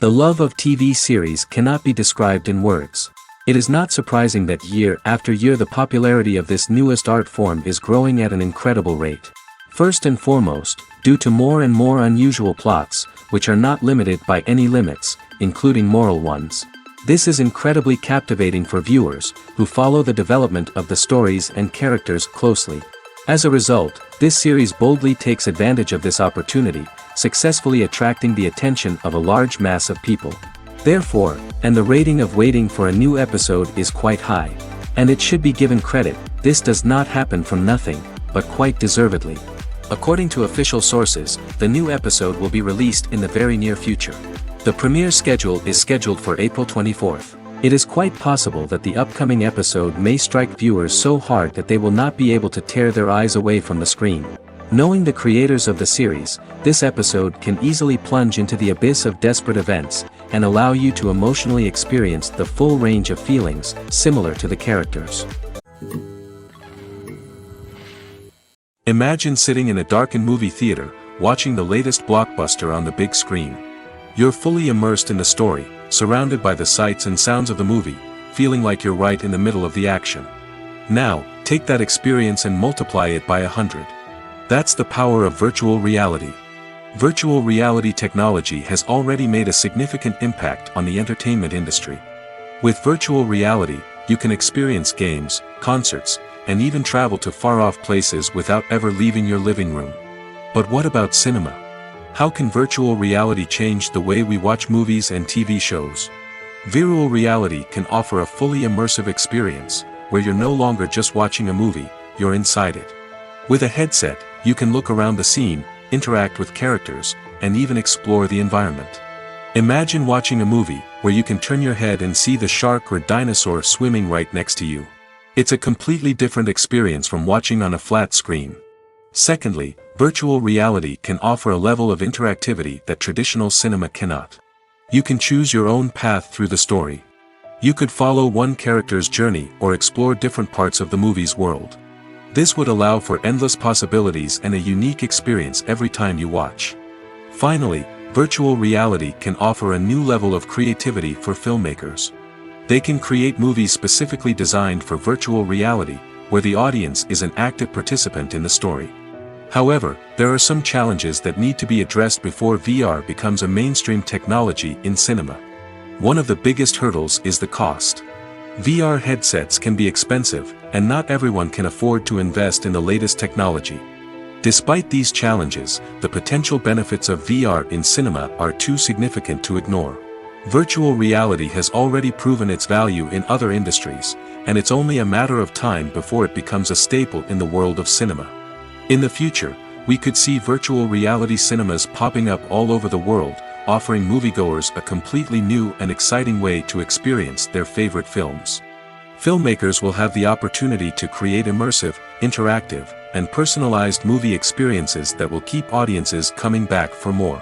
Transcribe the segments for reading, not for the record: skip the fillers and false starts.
The love of TV series cannot be described in words. It is not surprising that year after year the popularity of this newest art form is growing at an incredible rate. First and foremost, due to more and more unusual plots, which are not limited by any limits, including moral ones. This is incredibly captivating for viewers, who follow the development of the stories and characters closely. As a result, this series boldly takes advantage of this opportunity, successfully attracting the attention of a large mass of people. Therefore, and the rating of waiting for a new episode is quite high. And it should be given credit, this does not happen from nothing, but quite deservedly. According to official sources, the new episode will be released in the very near future. The premiere schedule is scheduled for April 24th. It is quite possible that the upcoming episode may strike viewers so hard that they will not be able to tear their eyes away from the screen. Knowing the creators of the series, this episode can easily plunge into the abyss of desperate events, and allow you to emotionally experience the full range of feelings, similar to the characters. Imagine sitting in a darkened movie theater, watching the latest blockbuster on the big screen. You're fully immersed in the story, surrounded by the sights and sounds of the movie, feeling like you're right in the middle of the action. Now, take that experience and multiply it by 100. That's the power of virtual reality. Virtual reality technology has already made a significant impact on the entertainment industry. With virtual reality, you can experience games, concerts, and even travel to far-off places without ever leaving your living room. But what about cinema? How can virtual reality change the way we watch movies and TV shows? Virtual reality can offer a fully immersive experience, where you're no longer just watching a movie, you're inside it. With a headset, you can look around the scene, interact with characters, and even explore the environment. Imagine watching a movie, where you can turn your head and see the shark or dinosaur swimming right next to you. It's a completely different experience from watching on a flat screen. Secondly, virtual reality can offer a level of interactivity that traditional cinema cannot. You can choose your own path through the story. You could follow one character's journey or explore different parts of the movie's world. This would allow for endless possibilities and a unique experience every time you watch. Finally, virtual reality can offer a new level of creativity for filmmakers. They can create movies specifically designed for virtual reality, where the audience is an active participant in the story. However, there are some challenges that need to be addressed before VR becomes a mainstream technology in cinema. One of the biggest hurdles is the cost. VR headsets can be expensive, and not everyone can afford to invest in the latest technology. Despite these challenges, the potential benefits of VR in cinema are too significant to ignore. Virtual reality has already proven its value in other industries, and it's only a matter of time before it becomes a staple in the world of cinema. In the future, we could see virtual reality cinemas popping up all over the world, offering moviegoers a completely new and exciting way to experience their favorite films. Filmmakers will have the opportunity to create immersive, interactive, and personalized movie experiences that will keep audiences coming back for more.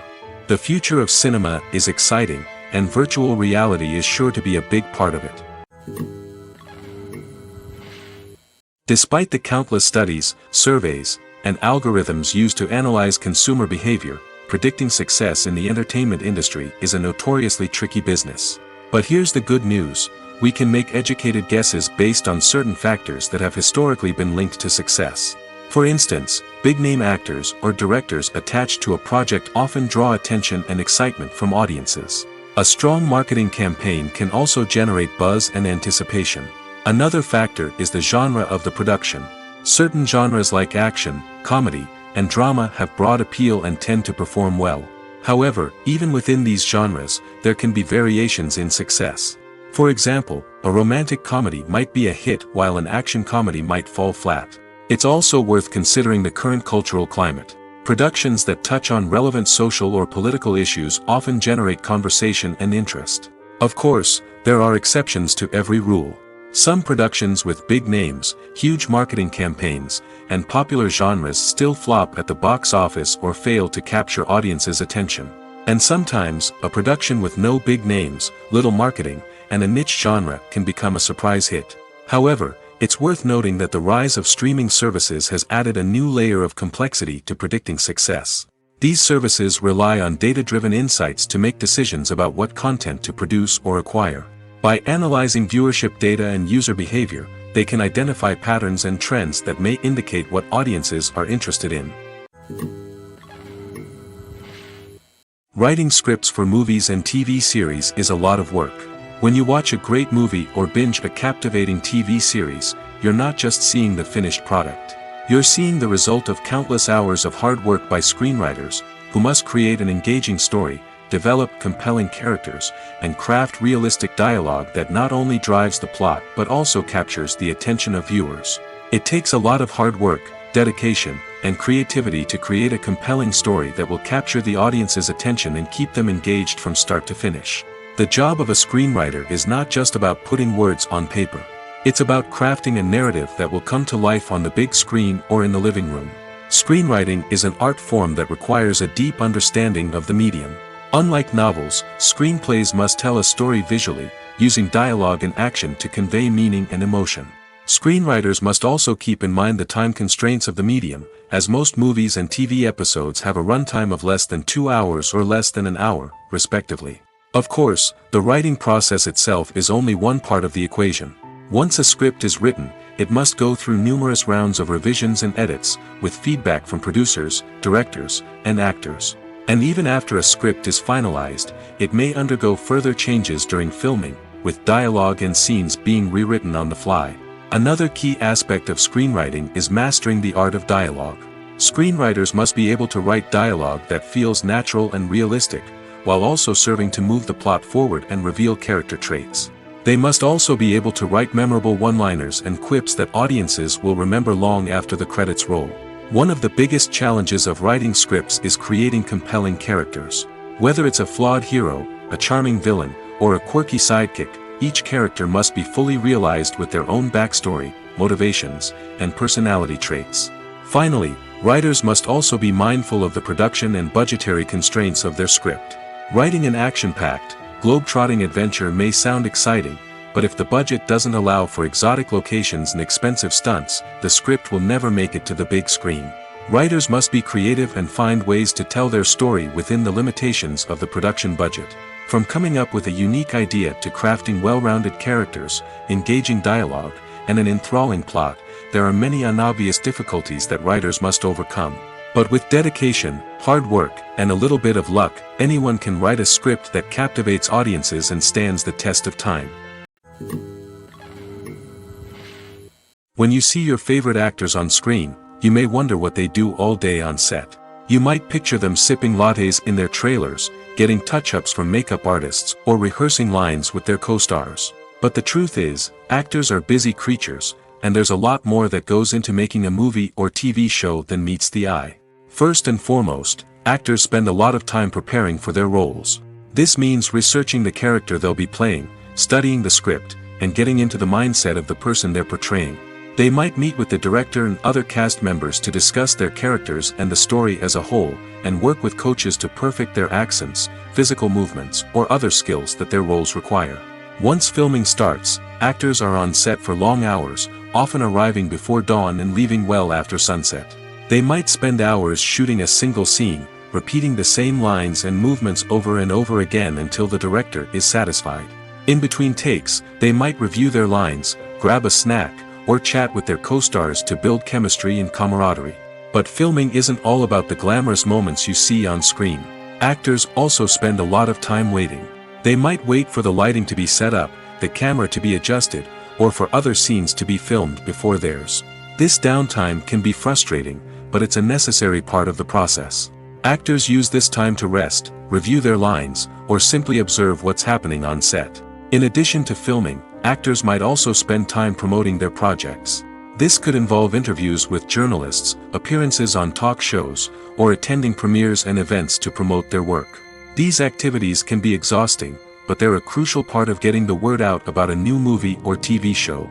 The future of cinema is exciting, and virtual reality is sure to be a big part of it. Despite the countless studies, surveys, and algorithms used to analyze consumer behavior, predicting success in the entertainment industry is a notoriously tricky business. But here's the good news: we can make educated guesses based on certain factors that have historically been linked to success. For instance, big-name actors or directors attached to a project often draw attention and excitement from audiences. A strong marketing campaign can also generate buzz and anticipation. Another factor is the genre of the production. Certain genres like action, comedy, and drama have broad appeal and tend to perform well. However, even within these genres, there can be variations in success. For example, a romantic comedy might be a hit while an action comedy might fall flat. It's also worth considering the current cultural climate. Productions that touch on relevant social or political issues often generate conversation and interest. Of course, there are exceptions to every rule. Some productions with big names, huge marketing campaigns, and popular genres still flop at the box office or fail to capture audiences' attention. And sometimes, a production with no big names, little marketing, and a niche genre can become a surprise hit. However, it's worth noting that the rise of streaming services has added a new layer of complexity to predicting success. These services rely on data-driven insights to make decisions about what content to produce or acquire. By analyzing viewership data and user behavior, they can identify patterns and trends that may indicate what audiences are interested in. Writing scripts for movies and TV series is a lot of work. When you watch a great movie or binge a captivating TV series, you're not just seeing the finished product. You're seeing the result of countless hours of hard work by screenwriters, who must create an engaging story, develop compelling characters, and craft realistic dialogue that not only drives the plot but also captures the attention of viewers. It takes a lot of hard work, dedication, and creativity to create a compelling story that will capture the audience's attention and keep them engaged from start to finish. The job of a screenwriter is not just about putting words on paper. It's about crafting a narrative that will come to life on the big screen or in the living room. Screenwriting is an art form that requires a deep understanding of the medium. Unlike novels, screenplays must tell a story visually, using dialogue and action to convey meaning and emotion. Screenwriters must also keep in mind the time constraints of the medium, as most movies and TV episodes have a runtime of less than 2 hours or less than an hour, respectively. Of course, the writing process itself is only one part of the equation. Once a script is written, it must go through numerous rounds of revisions and edits, with feedback from producers, directors, and actors. And even after a script is finalized, it may undergo further changes during filming, with dialogue and scenes being rewritten on the fly. Another key aspect of screenwriting is mastering the art of dialogue. Screenwriters must be able to write dialogue that feels natural and realistic, while also serving to move the plot forward and reveal character traits. They must also be able to write memorable one-liners and quips that audiences will remember long after the credits roll. One of the biggest challenges of writing scripts is creating compelling characters. Whether it's a flawed hero, a charming villain, or a quirky sidekick, each character must be fully realized with their own backstory, motivations, and personality traits. Finally, writers must also be mindful of the production and budgetary constraints of their script. Writing an action-packed, globe-trotting adventure may sound exciting, but if the budget doesn't allow for exotic locations and expensive stunts, the script will never make it to the big screen. Writers must be creative and find ways to tell their story within the limitations of the production budget. From coming up with a unique idea to crafting well-rounded characters, engaging dialogue, and an enthralling plot, there are many unobvious difficulties that writers must overcome. But with dedication, hard work, and a little bit of luck, anyone can write a script that captivates audiences and stands the test of time. When you see your favorite actors on screen, you may wonder what they do all day on set. You might picture them sipping lattes in their trailers, getting touch-ups from makeup artists, or rehearsing lines with their co-stars. But the truth is, actors are busy creatures, and there's a lot more that goes into making a movie or TV show than meets the eye. First and foremost, actors spend a lot of time preparing for their roles. This means researching the character they'll be playing, studying the script, and getting into the mindset of the person they're portraying. They might meet with the director and other cast members to discuss their characters and the story as a whole, and work with coaches to perfect their accents, physical movements, or other skills that their roles require. Once filming starts, actors are on set for long hours, often arriving before dawn and leaving well after sunset. They might spend hours shooting a single scene, repeating the same lines and movements over and over again until the director is satisfied. In between takes, they might review their lines, grab a snack, or chat with their co-stars to build chemistry and camaraderie. But filming isn't all about the glamorous moments you see on screen. Actors also spend a lot of time waiting. They might wait for the lighting to be set up, the camera to be adjusted, or for other scenes to be filmed before theirs. This downtime can be frustrating, but it's a necessary part of the process. Actors use this time to rest, review their lines, or simply observe what's happening on set. In addition to filming, actors might also spend time promoting their projects. This could involve interviews with journalists, appearances on talk shows, or attending premieres and events to promote their work. These activities can be exhausting, but they're a crucial part of getting the word out about a new movie or TV show.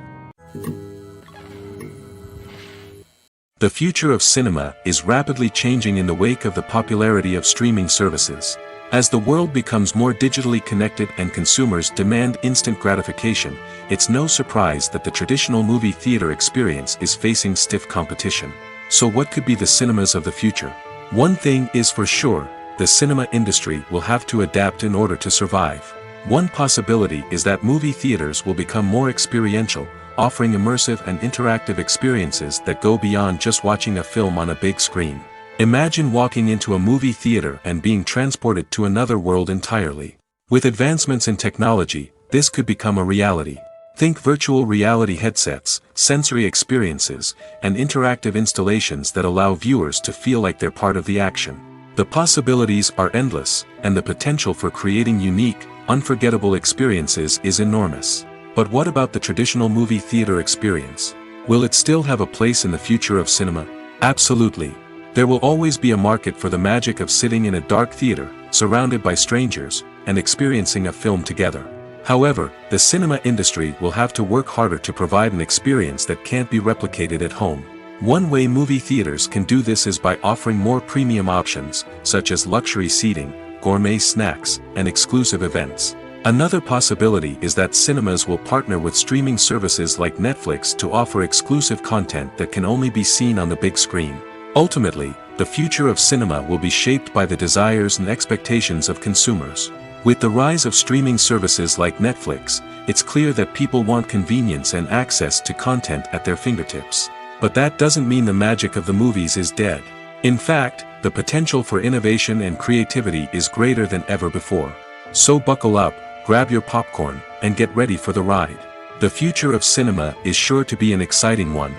The future of cinema is rapidly changing in the wake of the popularity of streaming services. As the world becomes more digitally connected and consumers demand instant gratification, it's no surprise that the traditional movie theater experience is facing stiff competition. So what could be the cinemas of the future? One thing is for sure, the cinema industry will have to adapt in order to survive. One possibility is that movie theaters will become more experiential, offering immersive and interactive experiences that go beyond just watching a film on a big screen. Imagine walking into a movie theater and being transported to another world entirely. With advancements in technology, this could become a reality. Think virtual reality headsets, sensory experiences, and interactive installations that allow viewers to feel like they're part of the action. The possibilities are endless, and the potential for creating unique, unforgettable experiences is enormous. But what about the traditional movie theater experience? Will it still have a place in the future of cinema? Absolutely. There will always be a market for the magic of sitting in a dark theater, surrounded by strangers, and experiencing a film together. However, the cinema industry will have to work harder to provide an experience that can't be replicated at home. One way movie theaters can do this is by offering more premium options, such as luxury seating, gourmet snacks, and exclusive events. Another possibility is that cinemas will partner with streaming services like Netflix to offer exclusive content that can only be seen on the big screen. Ultimately, the future of cinema will be shaped by the desires and expectations of consumers. With the rise of streaming services like Netflix, it's clear that people want convenience and access to content at their fingertips. But that doesn't mean the magic of the movies is dead. In fact, the potential for innovation and creativity is greater than ever before. So buckle up, grab your popcorn, and get ready for the ride. The future of cinema is sure to be an exciting one.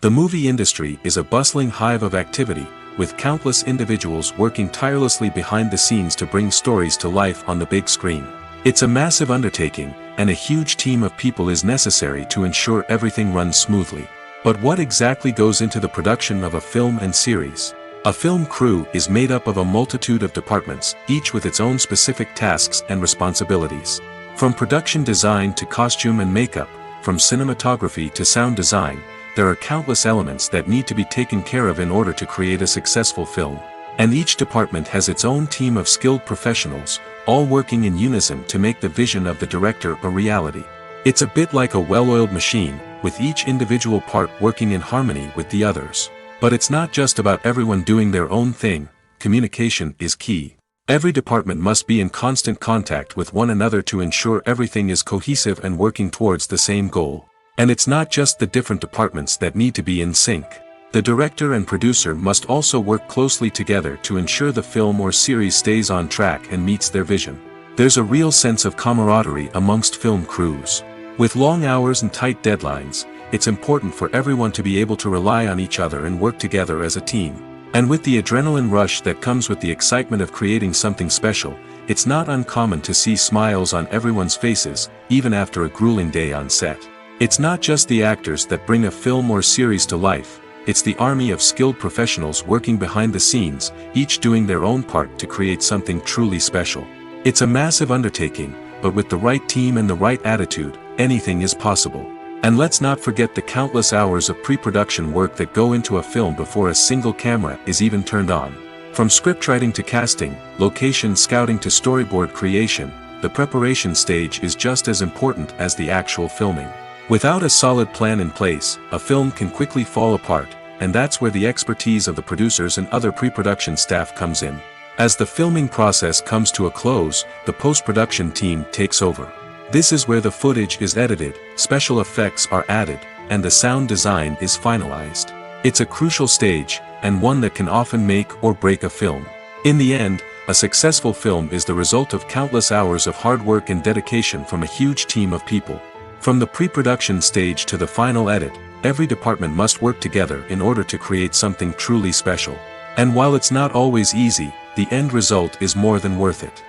The movie industry is a bustling hive of activity, with countless individuals working tirelessly behind the scenes to bring stories to life on the big screen. It's a massive undertaking, and a huge team of people is necessary to ensure everything runs smoothly. But what exactly goes into the production of a film and series? A film crew is made up of a multitude of departments, each with its own specific tasks and responsibilities. From production design to costume and makeup, from cinematography to sound design, there are countless elements that need to be taken care of in order to create a successful film. And each department has its own team of skilled professionals, all working in unison to make the vision of the director a reality. It's a bit like a well-oiled machine, with each individual part working in harmony with the others. But it's not just about everyone doing their own thing. Communication is key. Every department must be in constant contact with one another to ensure everything is cohesive and working towards the same goal. And it's not just the different departments that need to be in sync. The director and producer must also work closely together to ensure the film or series stays on track and meets their vision. There's a real sense of camaraderie amongst film crews. With long hours and tight deadlines, it's important for everyone to be able to rely on each other and work together as a team. And with the adrenaline rush that comes with the excitement of creating something special, it's not uncommon to see smiles on everyone's faces, even after a grueling day on set. It's not just the actors that bring a film or series to life, it's the army of skilled professionals working behind the scenes, each doing their own part to create something truly special. It's a massive undertaking, but with the right team and the right attitude, anything is possible. And let's not forget the countless hours of pre-production work that go into a film before a single camera is even turned on. From scriptwriting to casting, location scouting to storyboard creation, the preparation stage is just as important as the actual filming. Without a solid plan in place, a film can quickly fall apart, and that's where the expertise of the producers and other pre-production staff comes in. As the filming process comes to a close, the post-production team takes over. This is where the footage is edited, special effects are added, and the sound design is finalized. It's a crucial stage, and one that can often make or break a film. In the end, a successful film is the result of countless hours of hard work and dedication from a huge team of people. From the pre-production stage to the final edit, every department must work together in order to create something truly special. And while it's not always easy, the end result is more than worth it.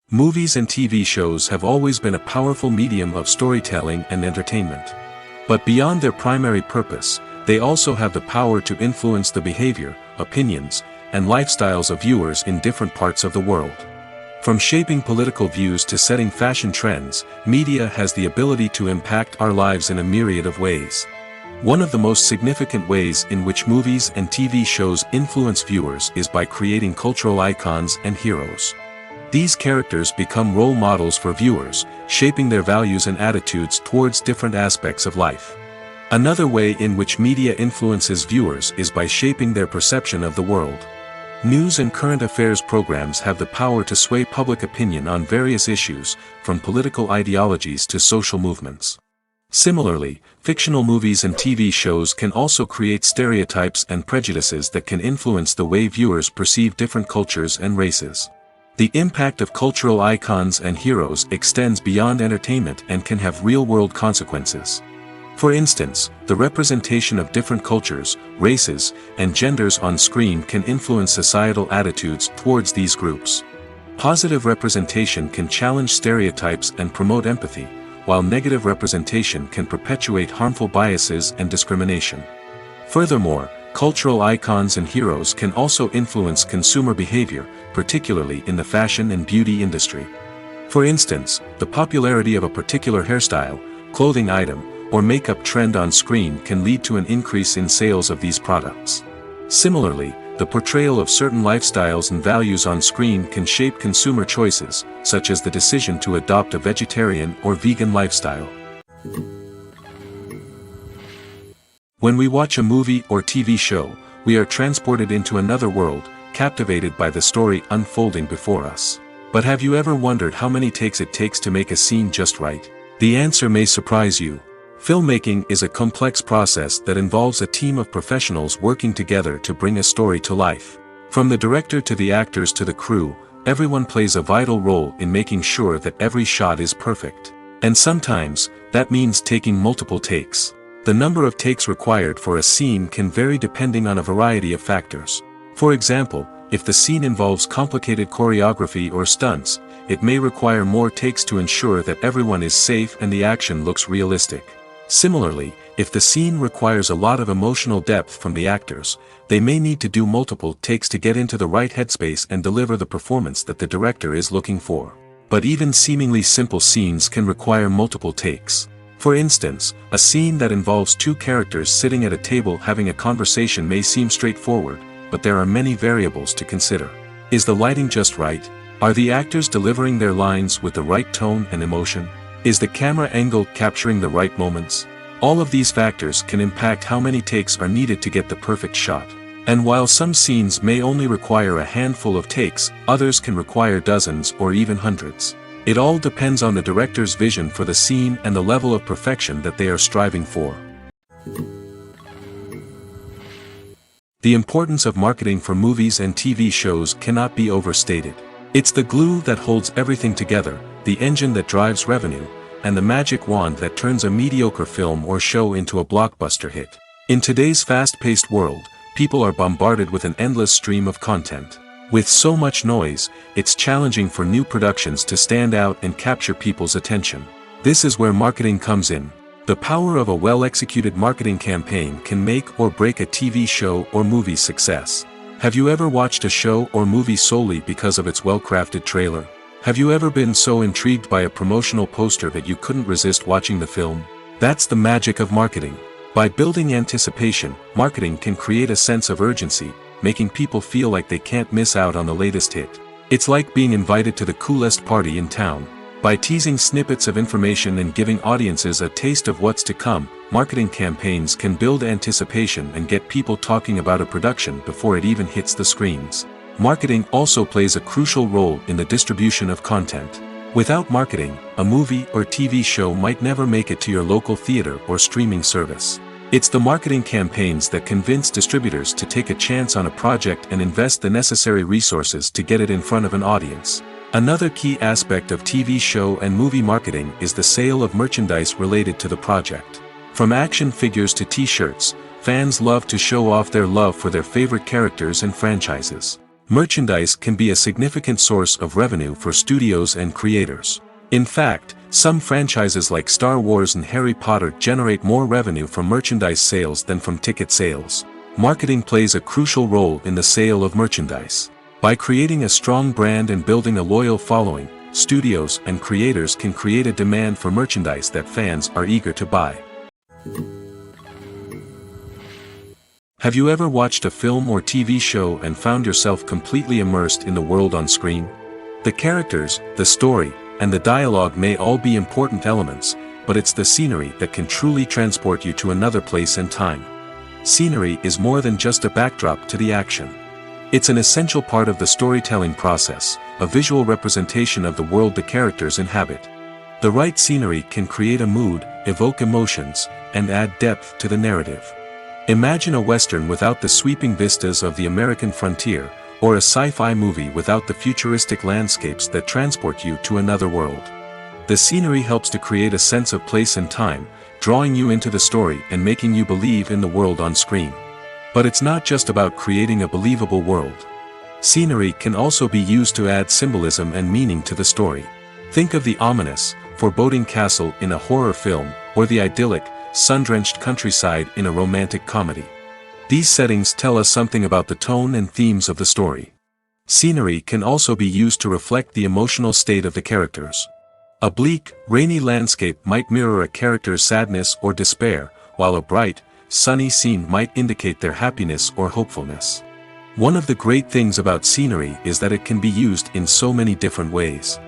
Movies and TV shows have always been a powerful medium of storytelling and entertainment. But beyond their primary purpose, they also have the power to influence the behavior, opinions, and lifestyles of viewers in different parts of the world. From shaping political views to setting fashion trends, media has the ability to impact our lives in a myriad of ways. One of the most significant ways in which movies and TV shows influence viewers is by creating cultural icons and heroes. These characters become role models for viewers, shaping their values and attitudes towards different aspects of life. Another way in which media influences viewers is by shaping their perception of the world. News and current affairs programs have the power to sway public opinion on various issues, from political ideologies to social movements. Similarly, fictional movies and TV shows can also create stereotypes and prejudices that can influence the way viewers perceive different cultures and races. The impact of cultural icons and heroes extends beyond entertainment and can have real-world consequences. For instance, the representation of different cultures, races, and genders on screen can influence societal attitudes towards these groups. Positive representation can challenge stereotypes and promote empathy, while negative representation can perpetuate harmful biases and discrimination. Furthermore, cultural icons and heroes can also influence consumer behavior, particularly in the fashion and beauty industry. For instance, the popularity of a particular hairstyle, clothing item, or makeup trend on screen can lead to an increase in sales of these products. Similarly, the portrayal of certain lifestyles and values on screen can shape consumer choices, such as the decision to adopt a vegetarian or vegan lifestyle. When we watch a movie or TV show, we are transported into another world, captivated by the story unfolding before us. But have you ever wondered how many takes it takes to make a scene just right? The answer may surprise you. Filmmaking is a complex process that involves a team of professionals working together to bring a story to life. From the director to the actors to the crew, everyone plays a vital role in making sure that every shot is perfect. And sometimes, that means taking multiple takes. The number of takes required for a scene can vary depending on a variety of factors. For example, if the scene involves complicated choreography or stunts, it may require more takes to ensure that everyone is safe and the action looks realistic. Similarly, if the scene requires a lot of emotional depth from the actors, they may need to do multiple takes to get into the right headspace and deliver the performance that the director is looking for. But even seemingly simple scenes can require multiple takes. For instance, a scene that involves two characters sitting at a table having a conversation may seem straightforward, but there are many variables to consider. Is the lighting just right? Are the actors delivering their lines with the right tone and emotion? Is the camera angle capturing the right moments? All of these factors can impact how many takes are needed to get the perfect shot. And while some scenes may only require a handful of takes, others can require dozens or even hundreds. It all depends on the director's vision for the scene and the level of perfection that they are striving for. The importance of marketing for movies and TV shows cannot be overstated. It's the glue that holds everything together, the engine that drives revenue, and the magic wand that turns a mediocre film or show into a blockbuster hit. In today's fast-paced world, people are bombarded with an endless stream of content. With so much noise, it's challenging for new productions to stand out and capture people's attention. This is where marketing comes in. The power of a well-executed marketing campaign can make or break a TV show or movie's success. Have you ever watched a show or movie solely because of its well-crafted trailer? Have you ever been so intrigued by a promotional poster that you couldn't resist watching the film? That's the magic of marketing. By building anticipation, marketing can create a sense of urgency, making people feel like they can't miss out on the latest hit. It's like being invited to the coolest party in town. By teasing snippets of information and giving audiences a taste of what's to come, marketing campaigns can build anticipation and get people talking about a production before it even hits the screens. Marketing also plays a crucial role in the distribution of content. Without marketing, a movie or TV show might never make it to your local theater or streaming service. It's the marketing campaigns that convince distributors to take a chance on a project and invest the necessary resources to get it in front of an audience. Another key aspect of TV show and movie marketing is the sale of merchandise related to the project. From action figures to t-shirts, fans love to show off their love for their favorite characters and franchises. Merchandise can be a significant source of revenue for studios and creators. In fact, some franchises like Star Wars and Harry Potter generate more revenue from merchandise sales than from ticket sales. Marketing plays a crucial role in the sale of merchandise. By creating a strong brand and building a loyal following, studios and creators can create a demand for merchandise that fans are eager to buy. Have you ever watched a film or TV show and found yourself completely immersed in the world on screen? The characters, the story, and the dialogue may all be important elements, but it's the scenery that can truly transport you to another place and time. Scenery is more than just a backdrop to the action. It's an essential part of the storytelling process, a visual representation of the world the characters inhabit. The right scenery can create a mood, evoke emotions, and add depth to the narrative. Imagine a Western without the sweeping vistas of the American frontier, or a sci-fi movie without the futuristic landscapes that transport you to another world. The scenery helps to create a sense of place and time, drawing you into the story and making you believe in the world on screen. But it's not just about creating a believable world. Scenery can also be used to add symbolism and meaning to the story. Think of the ominous, foreboding castle in a horror film, or the idyllic, sun-drenched countryside in a romantic comedy. These settings tell us something about the tone and themes of the story. Scenery can also be used to reflect the emotional state of the characters. A bleak, rainy landscape might mirror a character's sadness or despair, while a bright, sunny scene might indicate their happiness or hopefulness. One of the great things about scenery is that it can be used in so many different ways.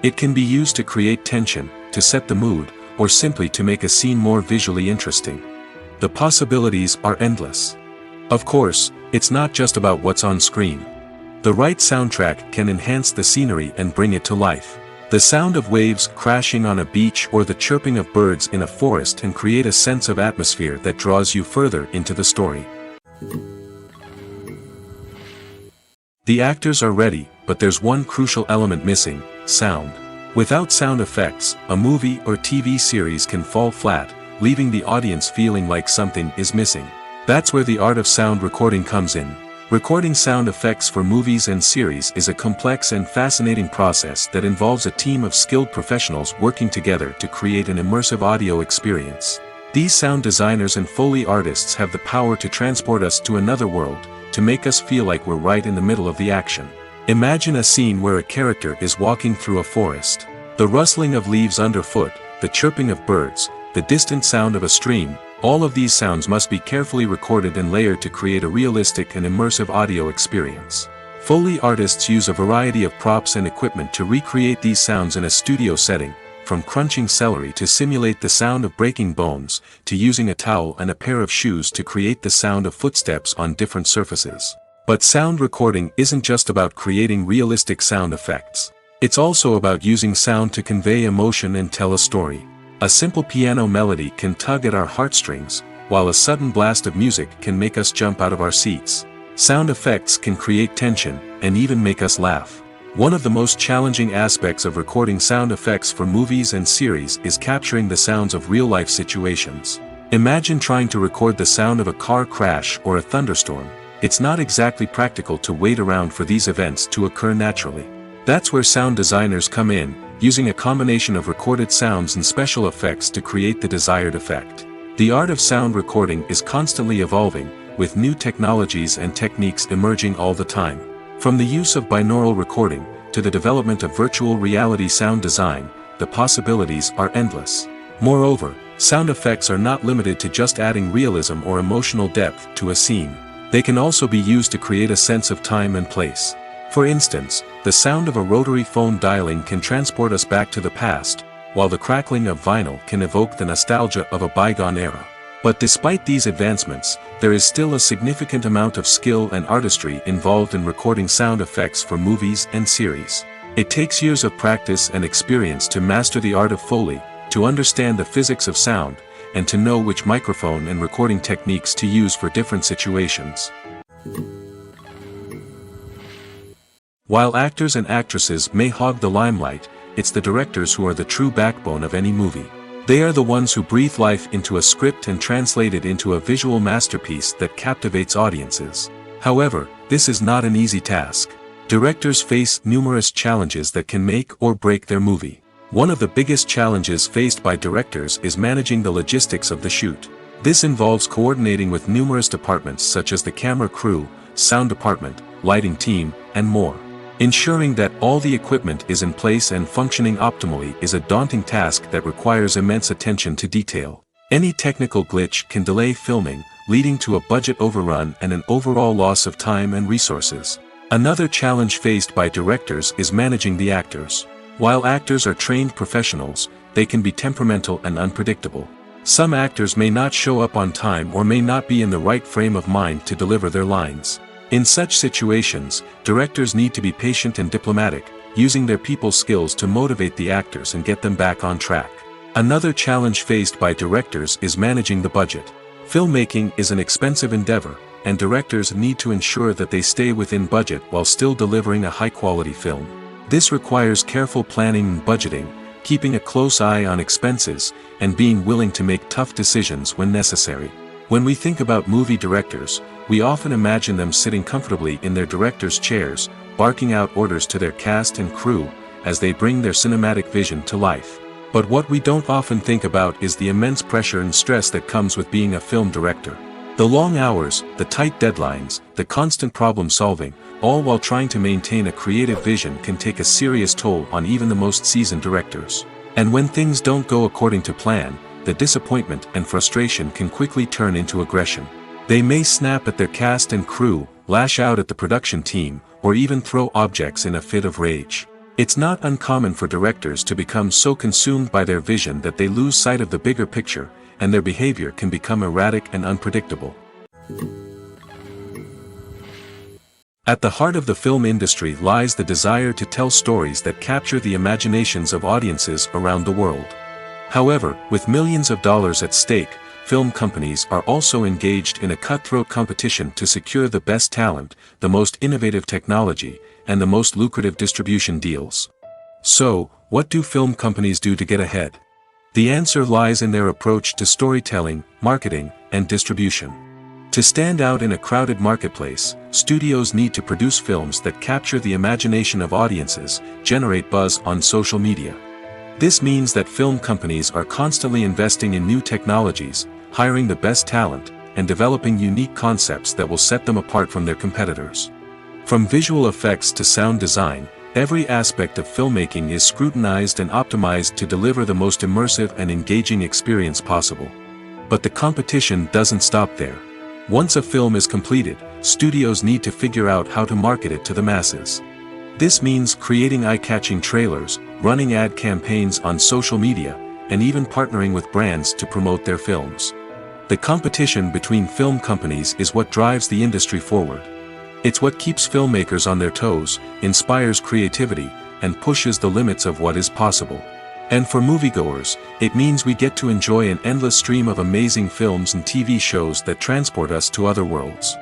It can be used to create tension, to set the mood, or simply to make a scene more visually interesting. The possibilities are endless. Of course, it's not just about what's on screen. The right soundtrack can enhance the scenery and bring it to life. The sound of waves crashing on a beach or the chirping of birds in a forest can create a sense of atmosphere that draws you further into the story. The actors are ready, but there's one crucial element missing: sound. Without sound effects, a movie or TV series can fall flat, leaving the audience feeling like something is missing. That's where the art of sound recording comes in. Recording sound effects for movies and series is a complex and fascinating process that involves a team of skilled professionals working together to create an immersive audio experience. These sound designers and Foley artists have the power to transport us to another world, to make us feel like we're right in the middle of the action. Imagine a scene where a character is walking through a forest. The rustling of leaves underfoot, the chirping of birds, the distant sound of a stream, all of these sounds must be carefully recorded and layered to create a realistic and immersive audio experience. Foley artists use a variety of props and equipment to recreate these sounds in a studio setting, from crunching celery to simulate the sound of breaking bones, to using a towel and a pair of shoes to create the sound of footsteps on different surfaces. But sound recording isn't just about creating realistic sound effects. It's also about using sound to convey emotion and tell a story. A simple piano melody can tug at our heartstrings, while a sudden blast of music can make us jump out of our seats. Sound effects can create tension, and even make us laugh. One of the most challenging aspects of recording sound effects for movies and series is capturing the sounds of real-life situations. Imagine trying to record the sound of a car crash or a thunderstorm. It's not exactly practical to wait around for these events to occur naturally. That's where sound designers come in, using a combination of recorded sounds and special effects to create the desired effect. The art of sound recording is constantly evolving, with new technologies and techniques emerging all the time. From the use of binaural recording, to the development of virtual reality sound design, the possibilities are endless. Moreover, sound effects are not limited to just adding realism or emotional depth to a scene. They can also be used to create a sense of time and place. For instance, the sound of a rotary phone dialing can transport us back to the past, while the crackling of vinyl can evoke the nostalgia of a bygone era. But despite these advancements, there is still a significant amount of skill and artistry involved in recording sound effects for movies and series. It takes years of practice and experience to master the art of Foley, to understand the physics of sound, and to know which microphone and recording techniques to use for different situations. While actors and actresses may hog the limelight, it's the directors who are the true backbone of any movie. They are the ones who breathe life into a script and translate it into a visual masterpiece that captivates audiences. However, this is not an easy task. Directors face numerous challenges that can make or break their movie. One of the biggest challenges faced by directors is managing the logistics of the shoot. This involves coordinating with numerous departments such as the camera crew, sound department, lighting team, and more. Ensuring that all the equipment is in place and functioning optimally is a daunting task that requires immense attention to detail. Any technical glitch can delay filming, leading to a budget overrun and an overall loss of time and resources. Another challenge faced by directors is managing the actors. While actors are trained professionals, they can be temperamental and unpredictable. Some actors may not show up on time or may not be in the right frame of mind to deliver their lines. In such situations, directors need to be patient and diplomatic, using their people skills to motivate the actors and get them back on track. Another challenge faced by directors is managing the budget. Filmmaking is an expensive endeavor, and directors need to ensure that they stay within budget while still delivering a high-quality film. This requires careful planning and budgeting, keeping a close eye on expenses, and being willing to make tough decisions when necessary. When we think about movie directors, we often imagine them sitting comfortably in their director's chairs, barking out orders to their cast and crew, as they bring their cinematic vision to life. But what we don't often think about is the immense pressure and stress that comes with being a film director. The long hours, the tight deadlines, the constant problem solving, all while trying to maintain a creative vision can take a serious toll on even the most seasoned directors. And when things don't go according to plan, the disappointment and frustration can quickly turn into aggression. They may snap at their cast and crew, lash out at the production team, or even throw objects in a fit of rage. It's not uncommon for directors to become so consumed by their vision that they lose sight of the bigger picture, and their behavior can become erratic and unpredictable. At the heart of the film industry lies the desire to tell stories that capture the imaginations of audiences around the world. However, with millions of dollars at stake, film companies are also engaged in a cutthroat competition to secure the best talent, the most innovative technology, and the most lucrative distribution deals. So, what do film companies do to get ahead? The answer lies in their approach to storytelling, marketing, and distribution. To stand out in a crowded marketplace, studios need to produce films that capture the imagination of audiences, generate buzz on social media. This means that film companies are constantly investing in new technologies, hiring the best talent, and developing unique concepts that will set them apart from their competitors. From visual effects to sound design, every aspect of filmmaking is scrutinized and optimized to deliver the most immersive and engaging experience possible. But the competition doesn't stop there. Once a film is completed, studios need to figure out how to market it to the masses. This means creating eye-catching trailers, running ad campaigns on social media, and even partnering with brands to promote their films. The competition between film companies is what drives the industry forward. It's what keeps filmmakers on their toes, inspires creativity, and pushes the limits of what is possible. And for moviegoers, it means we get to enjoy an endless stream of amazing films and TV shows that transport us to other worlds.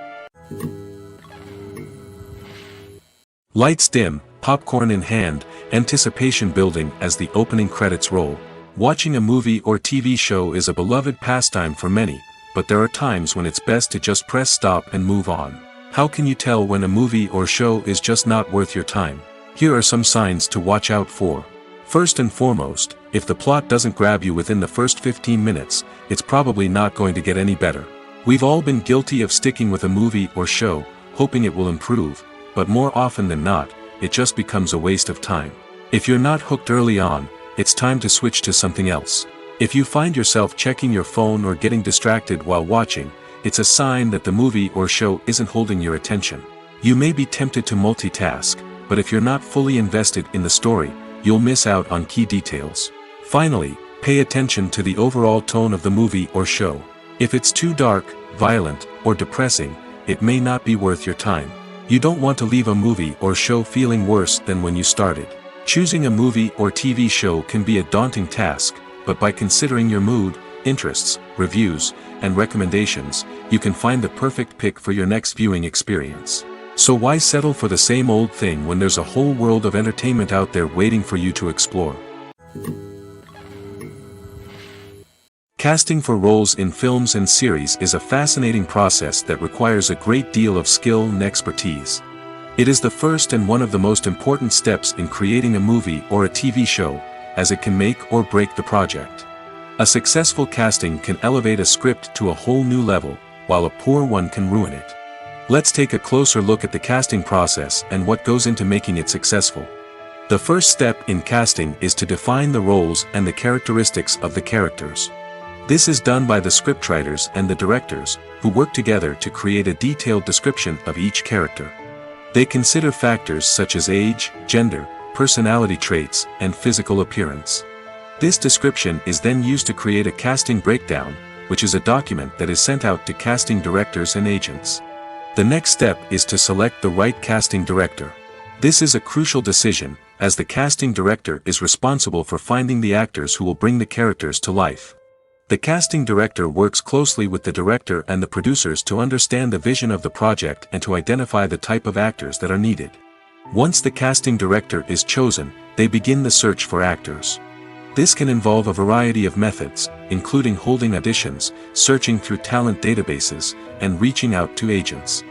Lights dim, popcorn in hand, anticipation building as the opening credits roll. Watching a movie or TV show is a beloved pastime for many, but there are times when it's best to just press stop and move on. How can you tell when a movie or show is just not worth your time? Here are some signs to watch out for. First and foremost, if the plot doesn't grab you within the first 15 minutes, it's probably not going to get any better. We've all been guilty of sticking with a movie or show, hoping it will improve, but more often than not, it just becomes a waste of time. If you're not hooked early on, it's time to switch to something else. If you find yourself checking your phone or getting distracted while watching, it's a sign that the movie or show isn't holding your attention. You may be tempted to multitask, but if you're not fully invested in the story, you'll miss out on key details. Finally, pay attention to the overall tone of the movie or show. If it's too dark, violent, or depressing, it may not be worth your time. You don't want to leave a movie or show feeling worse than when you started. Choosing a movie or TV show can be a daunting task, but by considering your mood, interests, reviews, and recommendations, you can find the perfect pick for your next viewing experience. So why settle for the same old thing when there's a whole world of entertainment out there waiting for you to explore? Casting for roles in films and series is a fascinating process that requires a great deal of skill and expertise. It is the first and one of the most important steps in creating a movie or a TV show, as it can make or break the project. A successful casting can elevate a script to a whole new level, while a poor one can ruin it. Let's take a closer look at the casting process and what goes into making it successful. The first step in casting is to define the roles and the characteristics of the characters. This is done by the scriptwriters and the directors, who work together to create a detailed description of each character. They consider factors such as age, gender, personality traits, and physical appearance. This description is then used to create a casting breakdown, which is a document that is sent out to casting directors and agents. The next step is to select the right casting director. This is a crucial decision, as the casting director is responsible for finding the actors who will bring the characters to life. The casting director works closely with the director and the producers to understand the vision of the project and to identify the type of actors that are needed. Once the casting director is chosen, they begin the search for actors. This can involve a variety of methods, including holding auditions, searching through talent databases, and reaching out to agents.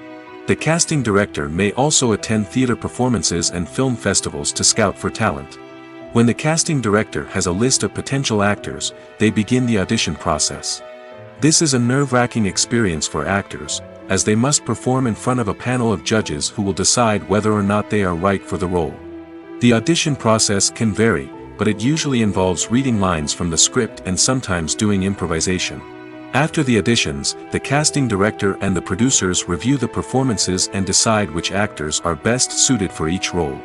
The casting director may also attend theater performances and film festivals to scout for talent. When the casting director has a list of potential actors, they begin the audition process. This is a nerve-wracking experience for actors, as they must perform in front of a panel of judges who will decide whether or not they are right for the role. The audition process can vary, but it usually involves reading lines from the script and sometimes doing improvisation. After the auditions, the casting director and the producers review the performances and decide which actors are best suited for each role.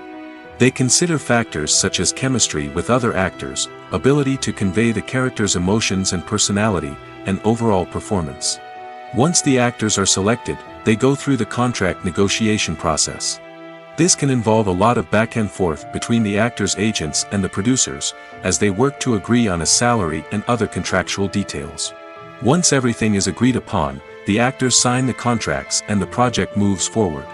They consider factors such as chemistry with other actors, ability to convey the character's emotions and personality, and overall performance. Once the actors are selected, they go through the contract negotiation process. This can involve a lot of back and forth between the actors' agents and the producers, as they work to agree on a salary and other contractual details. Once everything is agreed upon, the actors sign the contracts and the project moves forward.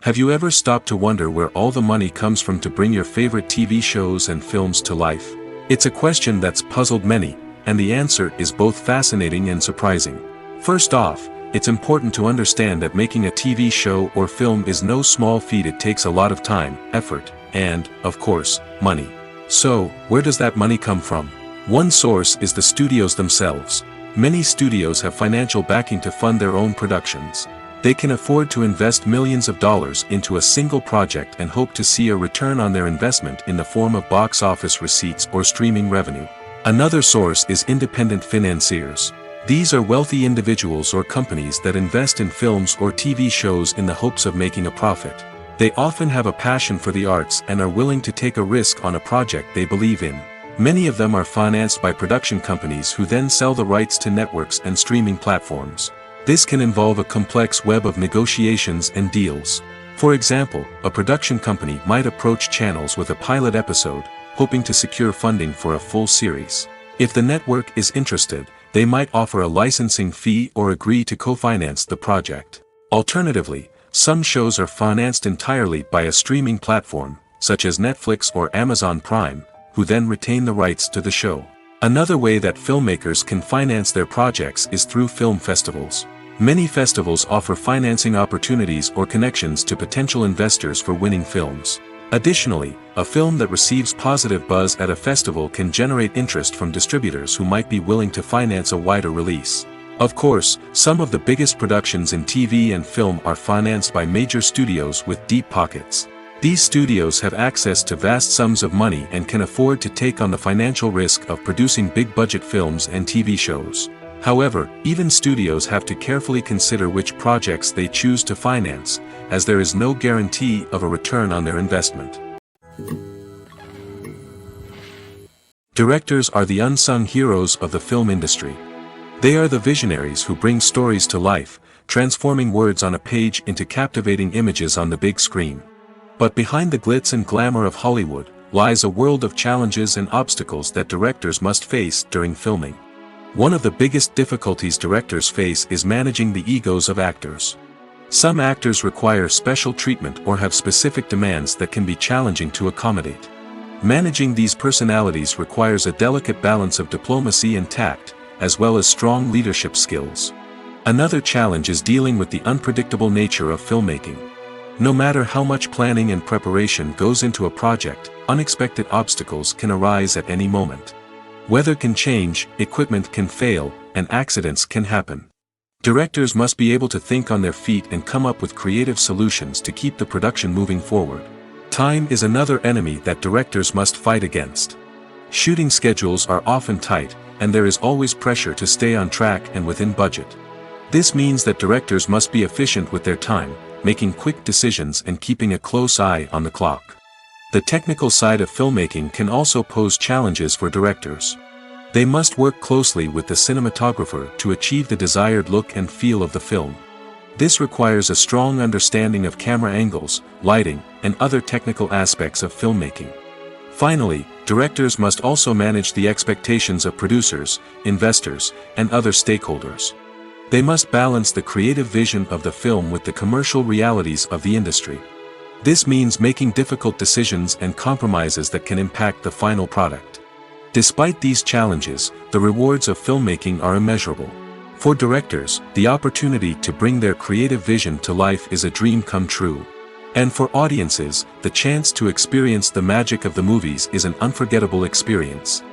Have you ever stopped to wonder where all the money comes from to bring your favorite TV shows and films to life? It's a question that's puzzled many, and the answer is both fascinating and surprising. First off, it's important to understand that making a TV show or film is no small feat. It takes a lot of time, effort, and, of course, money. So, where does that money come from? One source is the studios themselves. Many studios have financial backing to fund their own productions. They can afford to invest millions of dollars into a single project and hope to see a return on their investment in the form of box office receipts or streaming revenue. Another source is independent financiers. These are wealthy individuals or companies that invest in films or TV shows in the hopes of making a profit. They often have a passion for the arts and are willing to take a risk on a project they believe in. Many of them are financed by production companies who then sell the rights to networks and streaming platforms. This can involve a complex web of negotiations and deals. For example, a production company might approach channels with a pilot episode, hoping to secure funding for a full series. If the network is interested, they might offer a licensing fee or agree to co-finance the project. Alternatively, some shows are financed entirely by a streaming platform, such as Netflix or Amazon Prime, who then retain the rights to the show. Another way that filmmakers can finance their projects is through film festivals. Many festivals offer financing opportunities or connections to potential investors for winning films. Additionally, a film that receives positive buzz at a festival can generate interest from distributors who might be willing to finance a wider release. Of course, some of the biggest productions in TV and film are financed by major studios with deep pockets. These studios have access to vast sums of money and can afford to take on the financial risk of producing big-budget films and TV shows. However, even studios have to carefully consider which projects they choose to finance, as there is no guarantee of a return on their investment. Directors are the unsung heroes of the film industry. They are the visionaries who bring stories to life, transforming words on a page into captivating images on the big screen. But behind the glitz and glamour of Hollywood lies a world of challenges and obstacles that directors must face during filming. One of the biggest difficulties directors face is managing the egos of actors. Some actors require special treatment or have specific demands that can be challenging to accommodate. Managing these personalities requires a delicate balance of diplomacy and tact, as well as strong leadership skills. Another challenge is dealing with the unpredictable nature of filmmaking. No matter how much planning and preparation goes into a project, unexpected obstacles can arise at any moment. Weather can change, equipment can fail, and accidents can happen. Directors must be able to think on their feet and come up with creative solutions to keep the production moving forward. Time is another enemy that directors must fight against. Shooting schedules are often tight, and there is always pressure to stay on track and within budget. This means that directors must be efficient with their time, making quick decisions and keeping a close eye on the clock. The technical side of filmmaking can also pose challenges for directors. They must work closely with the cinematographer to achieve the desired look and feel of the film. This requires a strong understanding of camera angles, lighting, and other technical aspects of filmmaking. Finally, directors must also manage the expectations of producers, investors, and other stakeholders. They must balance the creative vision of the film with the commercial realities of the industry. This means making difficult decisions and compromises that can impact the final product. Despite these challenges, the rewards of filmmaking are immeasurable. For directors, the opportunity to bring their creative vision to life is a dream come true. And for audiences, the chance to experience the magic of the movies is an unforgettable experience.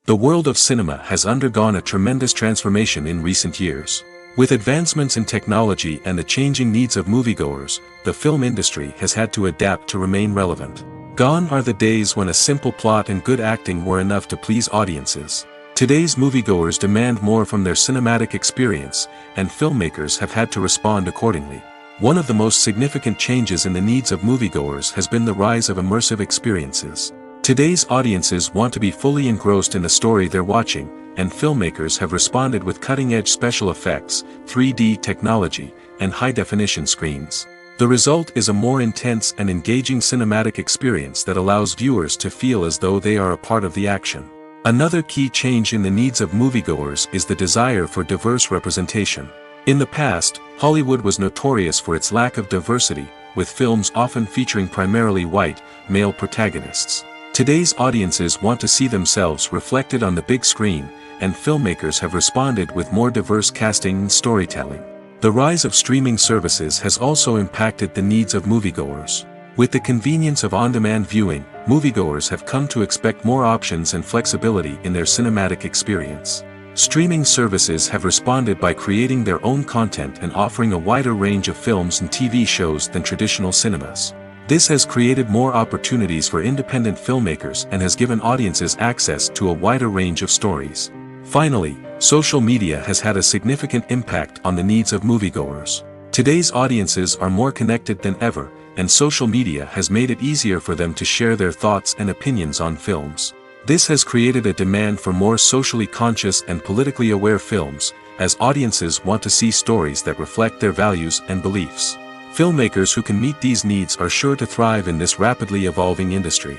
The world of cinema has undergone a tremendous transformation in recent years. With advancements in technology and the changing needs of moviegoers, the film industry has had to adapt to remain relevant. Gone are the days when a simple plot and good acting were enough to please audiences. Today's moviegoers demand more from their cinematic experience, and filmmakers have had to respond accordingly. One of the most significant changes in the needs of moviegoers has been the rise of immersive experiences. Today's audiences want to be fully engrossed in the story they're watching, and filmmakers have responded with cutting-edge special effects, 3D technology, and high-definition screens. The result is a more intense and engaging cinematic experience that allows viewers to feel as though they are a part of the action. Another key change in the needs of moviegoers is the desire for diverse representation. In the past, Hollywood was notorious for its lack of diversity, with films often featuring primarily white, male protagonists. Today's audiences want to see themselves reflected on the big screen, and filmmakers have responded with more diverse casting and storytelling. The rise of streaming services has also impacted the needs of moviegoers. With the convenience of on-demand viewing, moviegoers have come to expect more options and flexibility in their cinematic experience. Streaming services have responded by creating their own content and offering a wider range of films and TV shows than traditional cinemas. This has created more opportunities for independent filmmakers and has given audiences access to a wider range of stories. Finally, social media has had a significant impact on the needs of moviegoers. Today's audiences are more connected than ever, and social media has made it easier for them to share their thoughts and opinions on films. This has created a demand for more socially conscious and politically aware films, as audiences want to see stories that reflect their values and beliefs. Filmmakers who can meet these needs are sure to thrive in this rapidly evolving industry.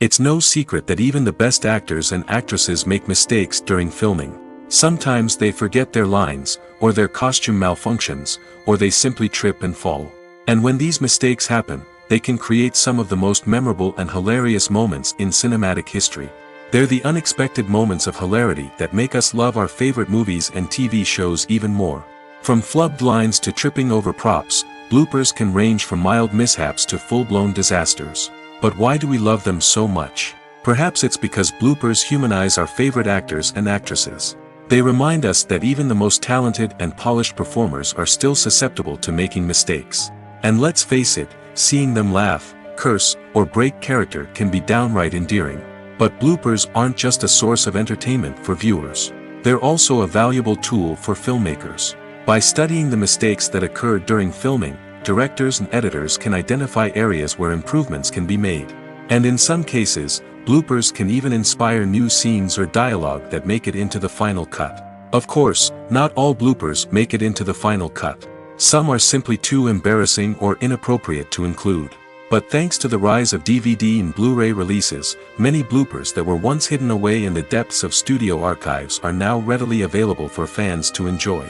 It's no secret that even the best actors and actresses make mistakes during filming. Sometimes they forget their lines, or their costume malfunctions, or they simply trip and fall. And when these mistakes happen, they can create some of the most memorable and hilarious moments in cinematic history. They're the unexpected moments of hilarity that make us love our favorite movies and TV shows even more. From flubbed lines to tripping over props, bloopers can range from mild mishaps to full-blown disasters. But why do we love them so much? Perhaps it's because bloopers humanize our favorite actors and actresses. They remind us that even the most talented and polished performers are still susceptible to making mistakes. And let's face it, seeing them laugh, curse, or break character can be downright endearing. But bloopers aren't just a source of entertainment for viewers. They're also a valuable tool for filmmakers. By studying the mistakes that occurred during filming, directors and editors can identify areas where improvements can be made. And in some cases, bloopers can even inspire new scenes or dialogue that make it into the final cut. Of course, not all bloopers make it into the final cut. Some are simply too embarrassing or inappropriate to include. But thanks to the rise of DVD and Blu-ray releases, many bloopers that were once hidden away in the depths of studio archives are now readily available for fans to enjoy.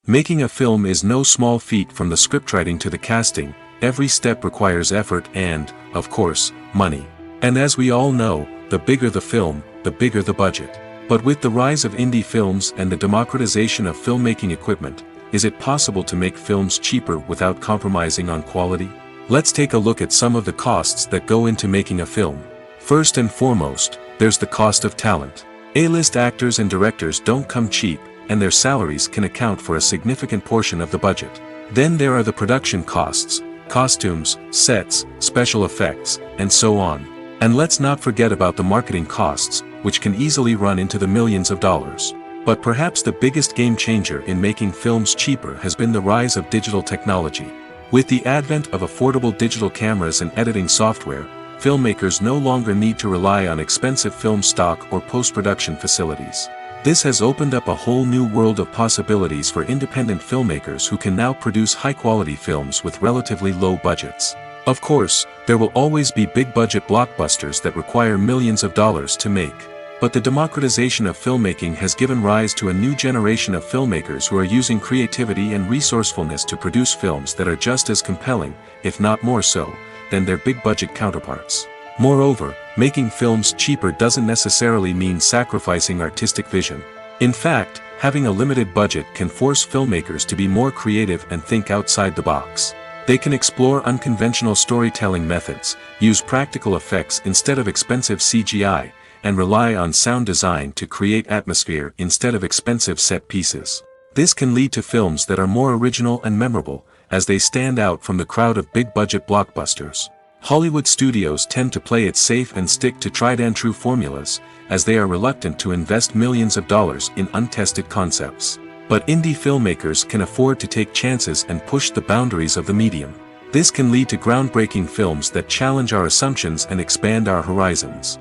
Making a film is no small feat. From the scriptwriting to the casting, every step requires effort and, of course, money. And as we all know, the bigger the film, the bigger the budget. But with the rise of indie films and the democratization of filmmaking equipment, is it possible to make films cheaper without compromising on quality? Let's take a look at some of the costs that go into making a film. First and foremost, there's the cost of talent. A-list actors and directors don't come cheap, and their salaries can account for a significant portion of the budget. Then there are the production costs, costumes, sets, special effects, and so on. And let's not forget about the marketing costs, which can easily run into the millions of dollars. But perhaps the biggest game changer in making films cheaper has been the rise of digital technology. With the advent of affordable digital cameras and editing software, filmmakers no longer need to rely on expensive film stock or post-production facilities. This has opened up a whole new world of possibilities for independent filmmakers who can now produce high-quality films with relatively low budgets. Of course, there will always be big-budget blockbusters that require millions of dollars to make. But the democratization of filmmaking has given rise to a new generation of filmmakers who are using creativity and resourcefulness to produce films that are just as compelling, if not more so, than their big-budget counterparts. Moreover, making films cheaper doesn't necessarily mean sacrificing artistic vision. In fact, having a limited budget can force filmmakers to be more creative and think outside the box. They can explore unconventional storytelling methods, use practical effects instead of expensive CGI, and rely on sound design to create atmosphere instead of expensive set pieces. This can lead to films that are more original and memorable, as they stand out from the crowd of big-budget blockbusters. Hollywood studios tend to play it safe and stick to tried-and-true formulas, as they are reluctant to invest millions of dollars in untested concepts. But indie filmmakers can afford to take chances and push the boundaries of the medium. This can lead to groundbreaking films that challenge our assumptions and expand our horizons.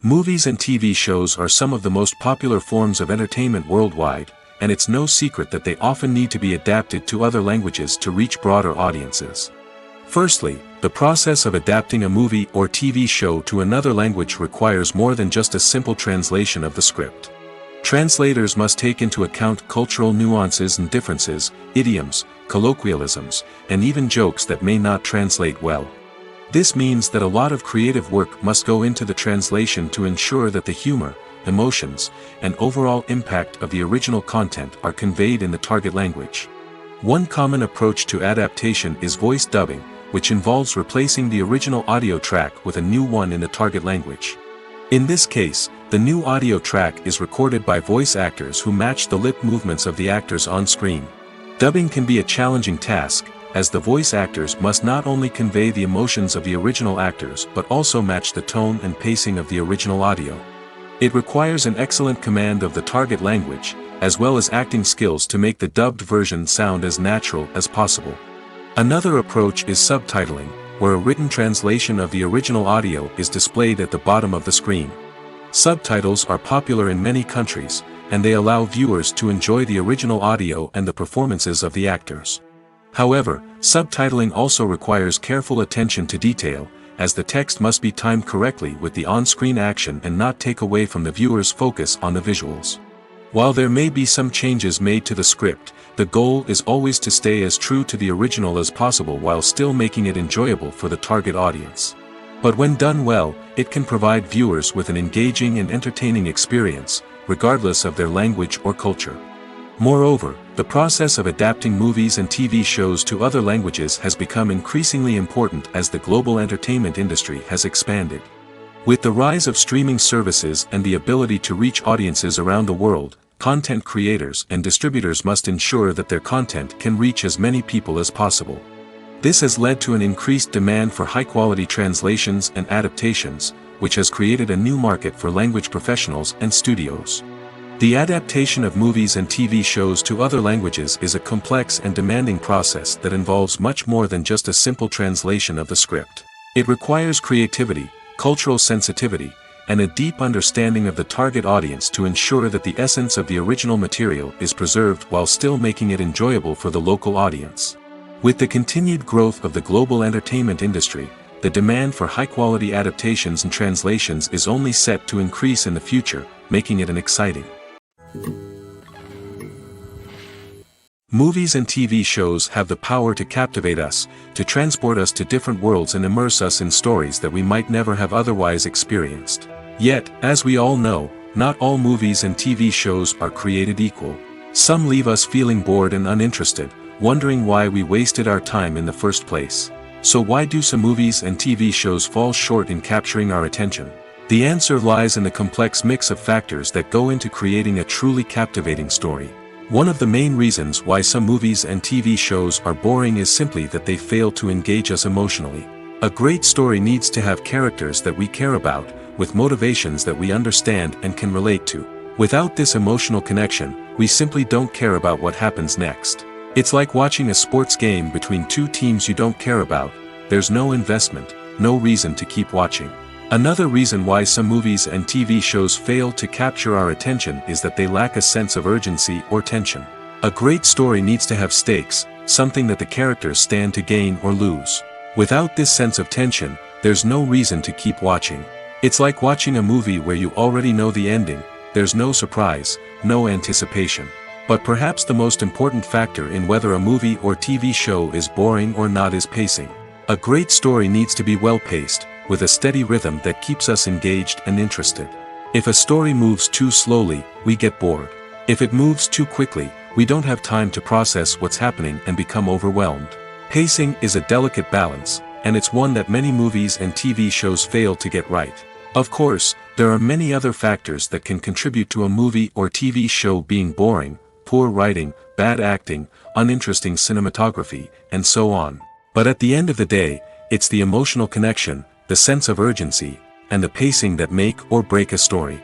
Movies and TV shows are some of the most popular forms of entertainment worldwide, and it's no secret that they often need to be adapted to other languages to reach broader audiences. Firstly, the process of adapting a movie or TV show to another language requires more than just a simple translation of the script. Translators must take into account cultural nuances and differences, idioms, colloquialisms, and even jokes that may not translate well. This means that a lot of creative work must go into the translation to ensure that the humor, emotions, and overall impact of the original content are conveyed in the target language. One common approach to adaptation is voice dubbing, which involves replacing the original audio track with a new one in the target language. In this case, the new audio track is recorded by voice actors who match the lip movements of the actors on screen. Dubbing can be a challenging task, as the voice actors must not only convey the emotions of the original actors but also match the tone and pacing of the original audio. It requires an excellent command of the target language, as well as acting skills to make the dubbed version sound as natural as possible. Another approach is subtitling, where a written translation of the original audio is displayed at the bottom of the screen. Subtitles are popular in many countries, and they allow viewers to enjoy the original audio and the performances of the actors. However, subtitling also requires careful attention to detail, as the text must be timed correctly with the on-screen action and not take away from the viewer's focus on the visuals. While there may be some changes made to the script, the goal is always to stay as true to the original as possible while still making it enjoyable for the target audience. But when done well, it can provide viewers with an engaging and entertaining experience, regardless of their language or culture. Moreover, the process of adapting movies and TV shows to other languages has become increasingly important as the global entertainment industry has expanded. With the rise of streaming services and the ability to reach audiences around the world, content creators and distributors must ensure that their content can reach as many people as possible. This has led to an increased demand for high-quality translations and adaptations, which has created a new market for language professionals and studios. The adaptation of movies and TV shows to other languages is a complex and demanding process that involves much more than just a simple translation of the script. It requires creativity, cultural sensitivity, and a deep understanding of the target audience to ensure that the essence of the original material is preserved while still making it enjoyable for the local audience. With the continued growth of the global entertainment industry, the demand for high-quality adaptations and translations is only set to increase in the future, making it an exciting. Movies and TV shows have the power to captivate us, to transport us to different worlds and immerse us in stories that we might never have otherwise experienced. Yet, as we all know, not all movies and TV shows are created equal. Some leave us feeling bored and uninterested, wondering why we wasted our time in the first place. So why do some movies and TV shows fall short in capturing our attention? The answer lies in the complex mix of factors that go into creating a truly captivating story. One of the main reasons why some movies and TV shows are boring is simply that they fail to engage us emotionally. A great story needs to have characters that we care about, with motivations that we understand and can relate to. Without this emotional connection, we simply don't care about what happens next. It's like watching a sports game between two teams you don't care about. There's no investment, no reason to keep watching. Another reason why some movies and TV shows fail to capture our attention is that they lack a sense of urgency or tension. A great story needs to have stakes, something that the characters stand to gain or lose. Without this sense of tension, there's no reason to keep watching. It's like watching a movie where you already know the ending. There's no surprise, no anticipation. But perhaps the most important factor in whether a movie or TV show is boring or not is pacing. A great story needs to be well-paced, with a steady rhythm that keeps us engaged and interested. If a story moves too slowly, we get bored. If it moves too quickly, we don't have time to process what's happening and become overwhelmed. Pacing is a delicate balance, and it's one that many movies and TV shows fail to get right. Of course, there are many other factors that can contribute to a movie or TV show being boring: poor writing, bad acting, uninteresting cinematography, and so on. But at the end of the day, it's the emotional connection, the sense of urgency, and the pacing that make or break a story.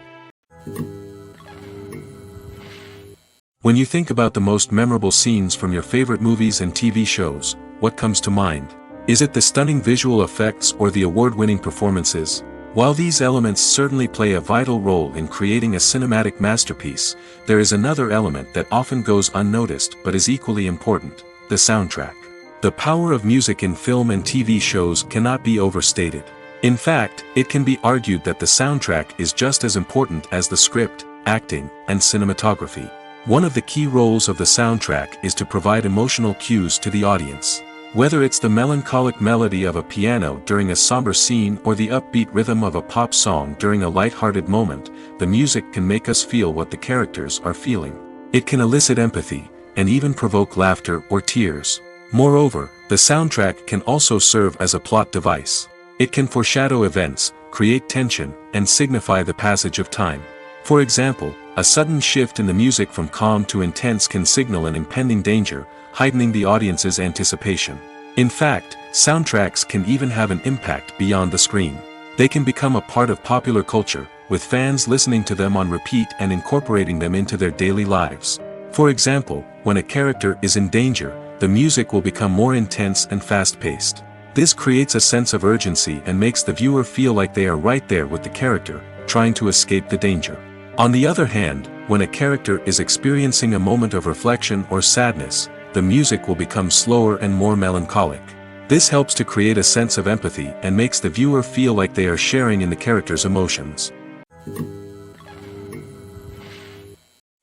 When you think about the most memorable scenes from your favorite movies and TV shows, what comes to mind? Is it the stunning visual effects or the award-winning performances? While these elements certainly play a vital role in creating a cinematic masterpiece, there is another element that often goes unnoticed but is equally important: the soundtrack. The power of music in film and TV shows cannot be overstated. In fact, it can be argued that the soundtrack is just as important as the script, acting, and cinematography. One of the key roles of the soundtrack is to provide emotional cues to the audience. Whether it's the melancholic melody of a piano during a somber scene or the upbeat rhythm of a pop song during a light-hearted moment, the music can make us feel what the characters are feeling. It can elicit empathy, and even provoke laughter or tears. Moreover, the soundtrack can also serve as a plot device. It can foreshadow events, create tension, and signify the passage of time. For example, a sudden shift in the music from calm to intense can signal an impending danger, heightening the audience's anticipation. In fact, soundtracks can even have an impact beyond the screen. They can become a part of popular culture, with fans listening to them on repeat and incorporating them into their daily lives. For example, when a character is in danger, the music will become more intense and fast-paced. This creates a sense of urgency and makes the viewer feel like they are right there with the character, trying to escape the danger. On the other hand, when a character is experiencing a moment of reflection or sadness, the music will become slower and more melancholic. This helps to create a sense of empathy and makes the viewer feel like they are sharing in the character's emotions.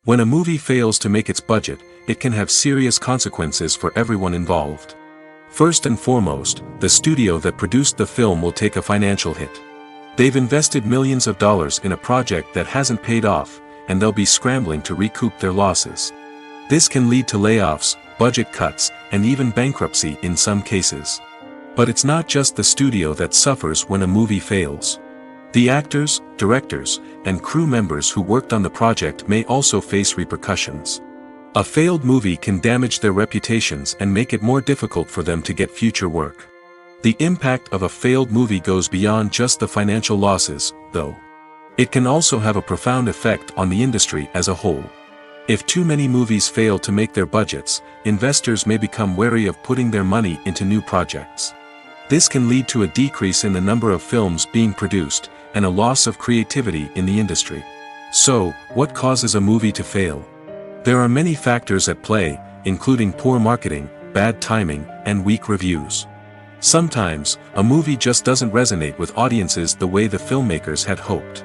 When a movie fails to make its budget, it can have serious consequences for everyone involved. First and foremost, the studio that produced the film will take a financial hit. They've invested millions of dollars in a project that hasn't paid off, and they'll be scrambling to recoup their losses. This can lead to layoffs, budget cuts, and even bankruptcy in some cases. But it's not just the studio that suffers when a movie fails. The actors, directors, and crew members who worked on the project may also face repercussions. A failed movie can damage their reputations and make it more difficult for them to get future work. The impact of a failed movie goes beyond just the financial losses, though. It can also have a profound effect on the industry as a whole. If too many movies fail to make their budgets, investors may become wary of putting their money into new projects. This can lead to a decrease in the number of films being produced, and a loss of creativity in the industry. So, what causes a movie to fail? There are many factors at play, including poor marketing, bad timing, and weak reviews. Sometimes, a movie just doesn't resonate with audiences the way the filmmakers had hoped.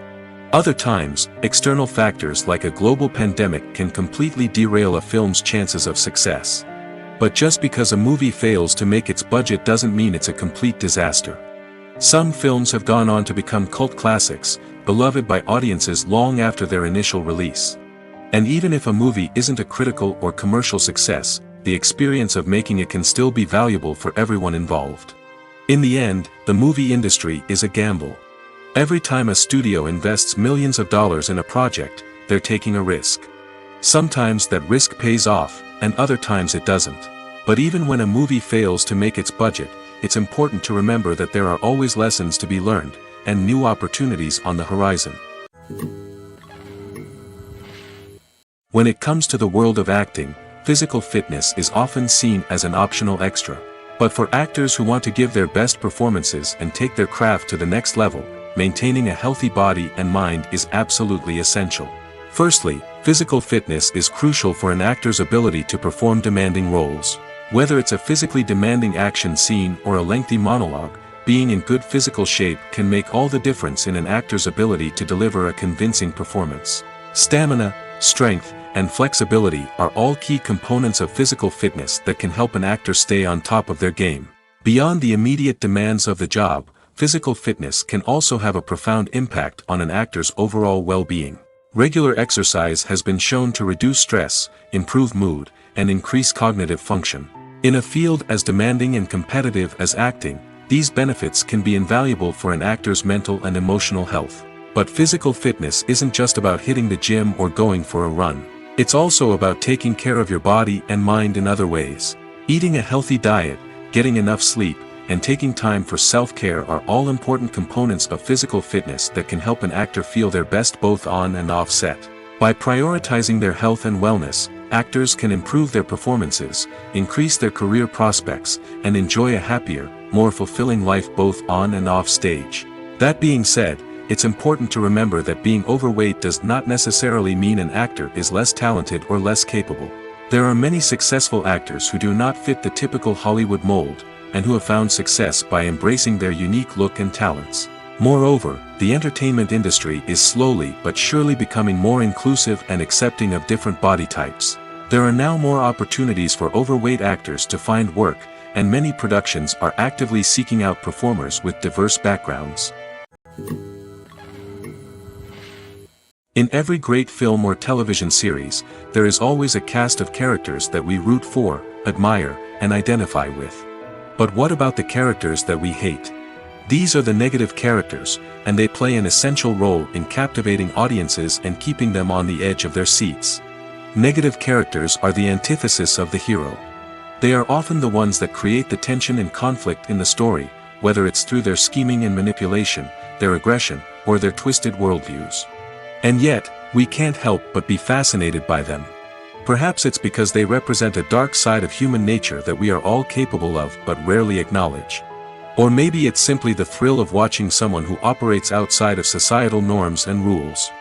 Other times, external factors like a global pandemic can completely derail a film's chances of success. But just because a movie fails to make its budget doesn't mean it's a complete disaster. Some films have gone on to become cult classics, beloved by audiences long after their initial release. And even if a movie isn't a critical or commercial success, the experience of making it can still be valuable for everyone involved. In the end, the movie industry is a gamble. Every time a studio invests millions of dollars in a project, they're taking a risk. Sometimes that risk pays off, and other times it doesn't. But even when a movie fails to make its budget, it's important to remember that there are always lessons to be learned, and new opportunities on the horizon. When it comes to the world of acting, physical fitness is often seen as an optional extra. But for actors who want to give their best performances and take their craft to the next level, maintaining a healthy body and mind is absolutely essential. Firstly, physical fitness is crucial for an actor's ability to perform demanding roles. Whether it's a physically demanding action scene or a lengthy monologue, being in good physical shape can make all the difference in an actor's ability to deliver a convincing performance. Stamina, strength, and flexibility are all key components of physical fitness that can help an actor stay on top of their game. Beyond the immediate demands of the job, physical fitness can also have a profound impact on an actor's overall well-being. Regular exercise has been shown to reduce stress, improve mood, and increase cognitive function. In a field as demanding and competitive as acting, these benefits can be invaluable for an actor's mental and emotional health. But physical fitness isn't just about hitting the gym or going for a run. It's also about taking care of your body and mind in other ways. Eating a healthy diet, getting enough sleep, and taking time for self-care are all important components of physical fitness that can help an actor feel their best both on and off set. By prioritizing their health and wellness, actors can improve their performances, increase their career prospects, and enjoy a happier, more fulfilling life both on and off stage. That being said, it's important to remember that being overweight does not necessarily mean an actor is less talented or less capable. There are many successful actors who do not fit the typical Hollywood mold, and who have found success by embracing their unique look and talents. Moreover, the entertainment industry is slowly but surely becoming more inclusive and accepting of different body types. There are now more opportunities for overweight actors to find work, and many productions are actively seeking out performers with diverse backgrounds. In every great film or television series, there is always a cast of characters that we root for, admire, and identify with. But what about the characters that we hate? These are the negative characters, and they play an essential role in captivating audiences and keeping them on the edge of their seats. Negative characters are the antithesis of the hero. They are often the ones that create the tension and conflict in the story, whether it's through their scheming and manipulation, their aggression, or their twisted worldviews. And yet, we can't help but be fascinated by them. Perhaps it's because they represent a dark side of human nature that we are all capable of but rarely acknowledge. Or maybe it's simply the thrill of watching someone who operates outside of societal norms and rules.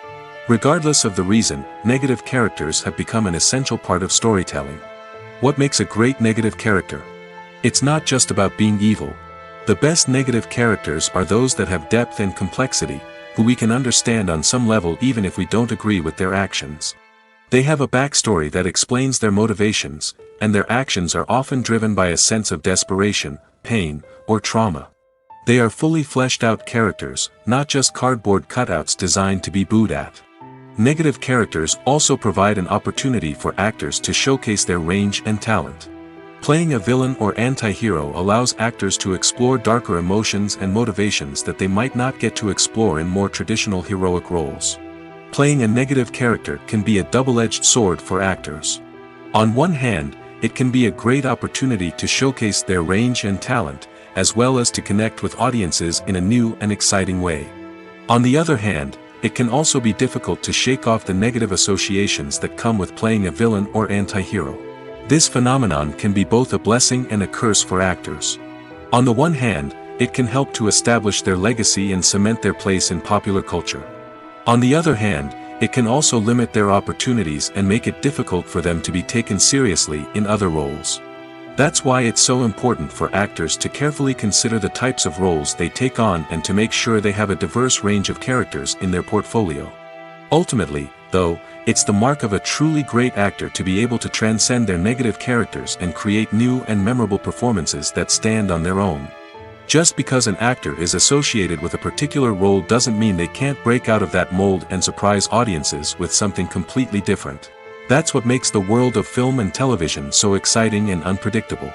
Regardless of the reason, negative characters have become an essential part of storytelling. What makes a great negative character? It's not just about being evil. The best negative characters are those that have depth and complexity, who we can understand on some level even if we don't agree with their actions. They have a backstory that explains their motivations, and their actions are often driven by a sense of desperation, pain, or trauma. They are fully fleshed out characters, not just cardboard cutouts designed to be booed at. Negative characters also provide an opportunity for actors to showcase their range and talent. Playing a villain or anti-hero allows actors to explore darker emotions and motivations that they might not get to explore in more traditional heroic roles. Playing a negative character can be a double-edged sword for actors. On one hand, it can be a great opportunity to showcase their range and talent, as well as to connect with audiences in a new and exciting way. On the other hand, it can also be difficult to shake off the negative associations that come with playing a villain or anti-hero. This phenomenon can be both a blessing and a curse for actors. On the one hand, it can help to establish their legacy and cement their place in popular culture. On the other hand, it can also limit their opportunities and make it difficult for them to be taken seriously in other roles. That's why it's so important for actors to carefully consider the types of roles they take on and to make sure they have a diverse range of characters in their portfolio. Ultimately, though, it's the mark of a truly great actor to be able to transcend their negative characters and create new and memorable performances that stand on their own. Just because an actor is associated with a particular role doesn't mean they can't break out of that mold and surprise audiences with something completely different. That's what makes the world of film and television so exciting and unpredictable.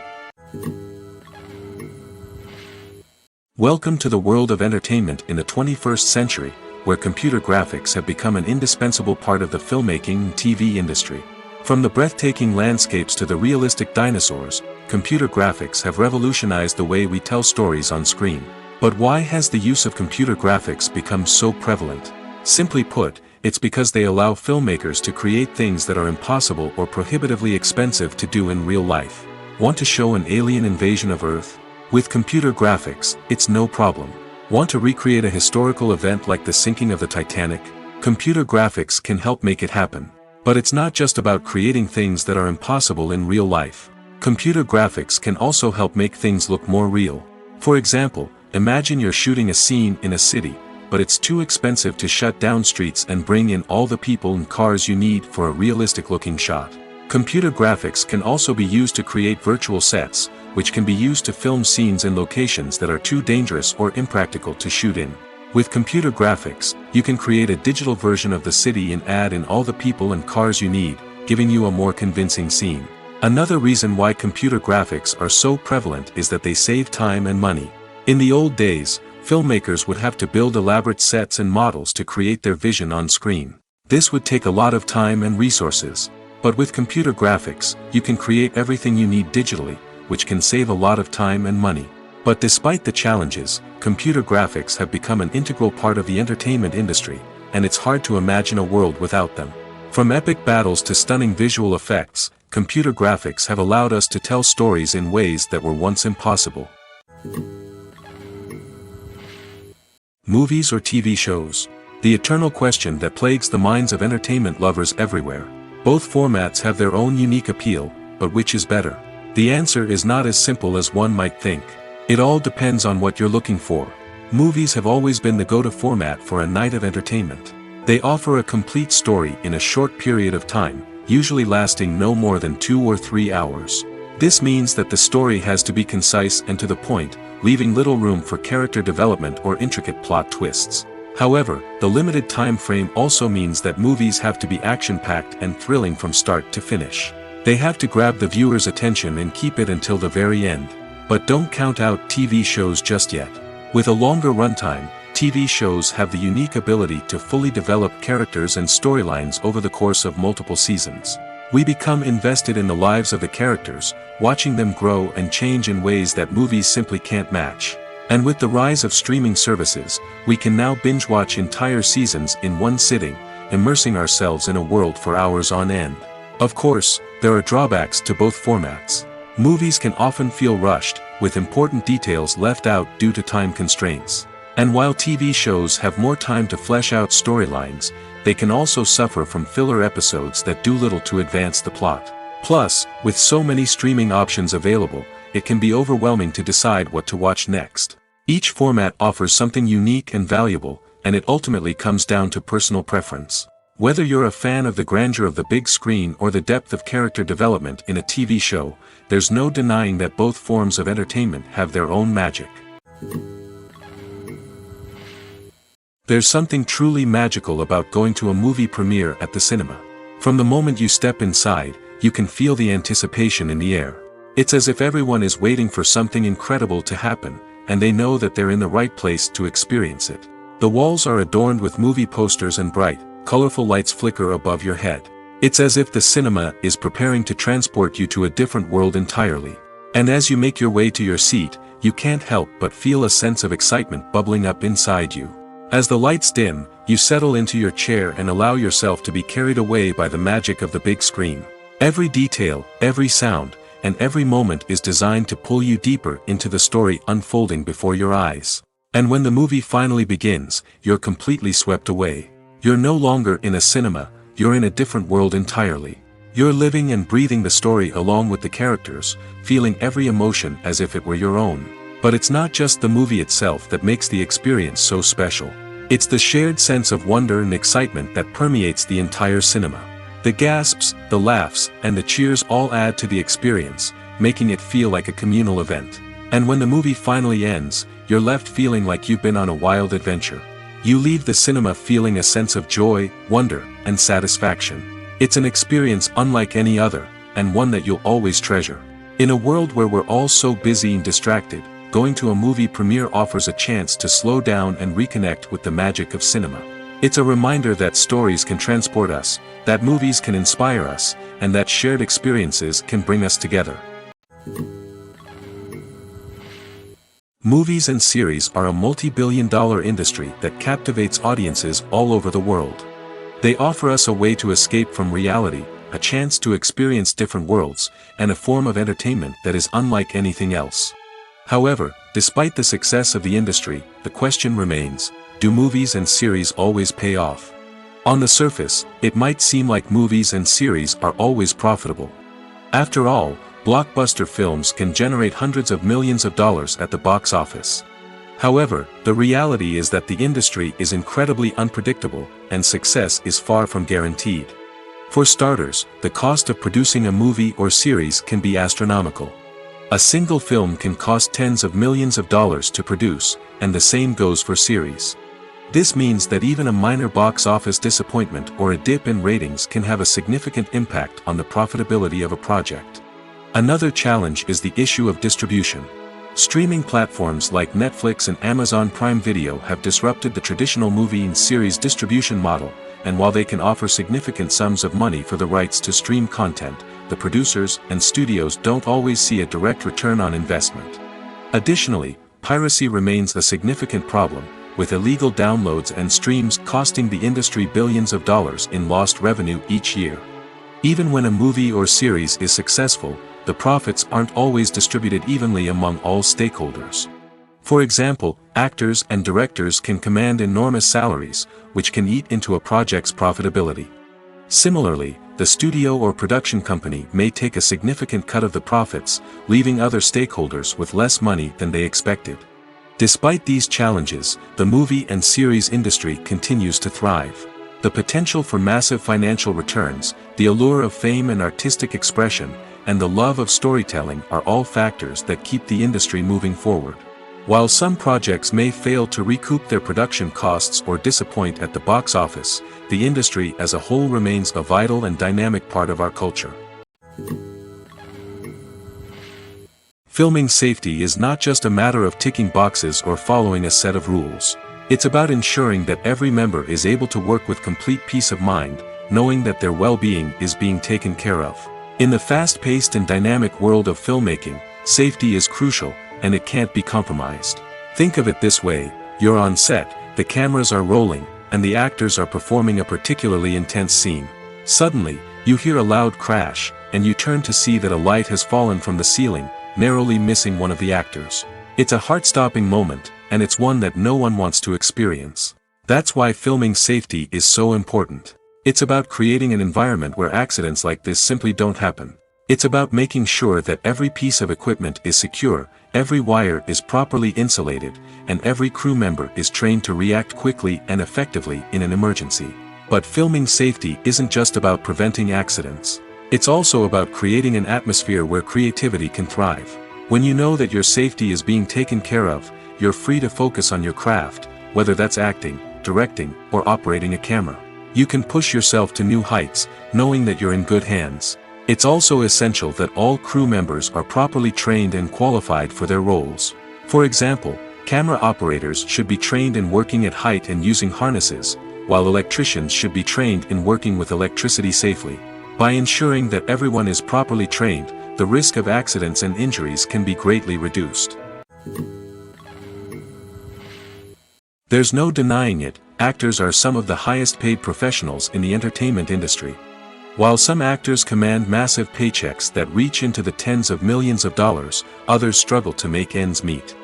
Welcome to the world of entertainment in the 21st century, where computer graphics have become an indispensable part of the filmmaking and TV industry. From the breathtaking landscapes to the realistic dinosaurs, computer graphics have revolutionized the way we tell stories on screen. But why has the use of computer graphics become so prevalent? Simply put, it's because they allow filmmakers to create things that are impossible or prohibitively expensive to do in real life. Want to show an alien invasion of Earth? With computer graphics, it's no problem. Want to recreate a historical event like the sinking of the Titanic? Computer graphics can help make it happen. But it's not just about creating things that are impossible in real life. Computer graphics can also help make things look more real. For example, imagine you're shooting a scene in a city, but it's too expensive to shut down streets and bring in all the people and cars you need for a realistic-looking shot. Computer graphics can also be used to create virtual sets, which can be used to film scenes in locations that are too dangerous or impractical to shoot in. With computer graphics, you can create a digital version of the city and add in all the people and cars you need, giving you a more convincing scene. Another reason why computer graphics are so prevalent is that they save time and money. In the old days, filmmakers would have to build elaborate sets and models to create their vision on screen. This would take a lot of time and resources. But with computer graphics, you can create everything you need digitally, which can save a lot of time and money. But despite the challenges, computer graphics have become an integral part of the entertainment industry, and it's hard to imagine a world without them. From epic battles to stunning visual effects, computer graphics have allowed us to tell stories in ways that were once impossible. Movies or TV shows? The eternal question that plagues the minds of entertainment lovers everywhere. Both formats have their own unique appeal, but which is better? The answer is not as simple as one might think. It all depends on what you're looking for. Movies have always been the go-to format for a night of entertainment. They offer a complete story in a short period of time, usually lasting no more than 2 or 3 hours. This means that the story has to be concise and to the point, leaving little room for character development or intricate plot twists. However, the limited time frame also means that movies have to be action-packed and thrilling from start to finish. They have to grab the viewer's attention and keep it until the very end. But don't count out TV shows just yet. With a longer runtime, TV shows have the unique ability to fully develop characters and storylines over the course of multiple seasons. We become invested in the lives of the characters, watching them grow and change in ways that movies simply can't match. And with the rise of streaming services, we can now binge-watch entire seasons in one sitting, immersing ourselves in a world for hours on end. Of course, there are drawbacks to both formats. Movies can often feel rushed, with important details left out due to time constraints. And while TV shows have more time to flesh out storylines, they can also suffer from filler episodes that do little to advance the plot. Plus, with so many streaming options available, it can be overwhelming to decide what to watch next. Each format offers something unique and valuable, and it ultimately comes down to personal preference. Whether you're a fan of the grandeur of the big screen or the depth of character development in a TV show, there's no denying that both forms of entertainment have their own magic. There's something truly magical about going to a movie premiere at the cinema. From the moment you step inside, you can feel the anticipation in the air. It's as if everyone is waiting for something incredible to happen, and they know that they're in the right place to experience it. The walls are adorned with movie posters and bright, colorful lights flicker above your head. It's as if the cinema is preparing to transport you to a different world entirely. And as you make your way to your seat, you can't help but feel a sense of excitement bubbling up inside you. As the lights dim, you settle into your chair and allow yourself to be carried away by the magic of the big screen. Every detail, every sound, and every moment is designed to pull you deeper into the story unfolding before your eyes. And when the movie finally begins, you're completely swept away. You're no longer in a cinema, you're in a different world entirely. You're living and breathing the story along with the characters, feeling every emotion as if it were your own. But it's not just the movie itself that makes the experience so special. It's the shared sense of wonder and excitement that permeates the entire cinema. The gasps, the laughs, and the cheers all add to the experience, making it feel like a communal event. And when the movie finally ends, you're left feeling like you've been on a wild adventure. You leave the cinema feeling a sense of joy, wonder, and satisfaction. It's an experience unlike any other, and one that you'll always treasure. In a world where we're all so busy and distracted, going to a movie premiere offers a chance to slow down and reconnect with the magic of cinema. It's a reminder that stories can transport us, that movies can inspire us, and that shared experiences can bring us together. Movies and series are a multi-billion-dollar industry that captivates audiences all over the world. They offer us a way to escape from reality, a chance to experience different worlds, and a form of entertainment that is unlike anything else. However, despite the success of the industry, the question remains, do movies and series always pay off? On the surface, it might seem like movies and series are always profitable. After all, blockbuster films can generate hundreds of millions of dollars at the box office. However, the reality is that the industry is incredibly unpredictable, and success is far from guaranteed. For starters, the cost of producing a movie or series can be astronomical. A single film can cost tens of millions of dollars to produce, and the same goes for series. This means that even a minor box office disappointment or a dip in ratings can have a significant impact on the profitability of a project. Another challenge is the issue of distribution. Streaming platforms like Netflix and Amazon Prime Video have disrupted the traditional movie and series distribution model, and while they can offer significant sums of money for the rights to stream content, the producers and studios don't always see a direct return on investment. Additionally, piracy remains a significant problem, with illegal downloads and streams costing the industry billions of dollars in lost revenue each year. Even when a movie or series is successful, the profits aren't always distributed evenly among all stakeholders. For example, actors and directors can command enormous salaries, which can eat into a project's profitability. Similarly, the studio or production company may take a significant cut of the profits, leaving other stakeholders with less money than they expected. Despite these challenges, the movie and series industry continues to thrive. The potential for massive financial returns, the allure of fame and artistic expression, and the love of storytelling are all factors that keep the industry moving forward. While some projects may fail to recoup their production costs or disappoint at the box office, the industry as a whole remains a vital and dynamic part of our culture. Filming safety is not just a matter of ticking boxes or following a set of rules. It's about ensuring that every member is able to work with complete peace of mind, knowing that their well-being is being taken care of. In the fast-paced and dynamic world of filmmaking, safety is crucial, and it can't be compromised. Think of it this way: you're on set, the cameras are rolling, and the actors are performing a particularly intense scene. Suddenly, you hear a loud crash, and you turn to see that a light has fallen from the ceiling, narrowly missing one of the actors. It's a heart-stopping moment, and it's one that no one wants to experience. That's why filming safety is so important. It's about creating an environment where accidents like this simply don't happen. It's about making sure that every piece of equipment is secure, every wire is properly insulated, and every crew member is trained to react quickly and effectively in an emergency. But filming safety isn't just about preventing accidents. It's also about creating an atmosphere where creativity can thrive. When you know that your safety is being taken care of, you're free to focus on your craft, whether that's acting, directing, or operating a camera. You can push yourself to new heights, knowing that you're in good hands. It's also essential that all crew members are properly trained and qualified for their roles. For example, camera operators should be trained in working at height and using harnesses, while electricians should be trained in working with electricity safely. By ensuring that everyone is properly trained, the risk of accidents and injuries can be greatly reduced. There's no denying it, actors are some of the highest paid professionals in the entertainment industry. While some actors command massive paychecks that reach into the tens of millions of dollars, others struggle to make ends meet.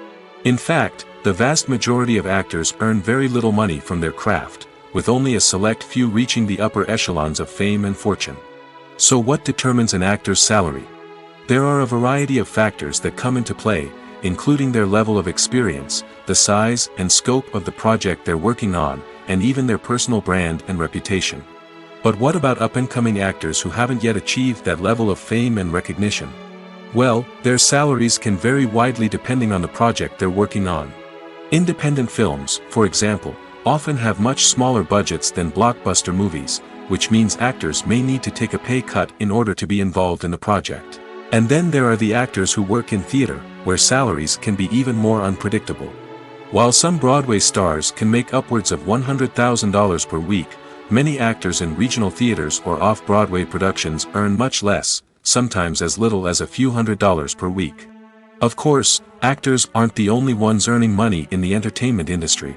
In fact, the vast majority of actors earn very little money from their craft, with only a select few reaching the upper echelons of fame and fortune. So what determines an actor's salary? There are a variety of factors that come into play, including their level of experience, the size and scope of the project they're working on, and even their personal brand and reputation. But what about up-and-coming actors who haven't yet achieved that level of fame and recognition? Well, their salaries can vary widely depending on the project they're working on. Independent films, for example, often have much smaller budgets than blockbuster movies, which means actors may need to take a pay cut in order to be involved in the project. And then there are the actors who work in theater, where salaries can be even more unpredictable. While some Broadway stars can make upwards of $100,000 per week, many actors in regional theaters or off-Broadway productions earn much less, sometimes as little as a few $100s per week. Of course, actors aren't the only ones earning money in the entertainment industry.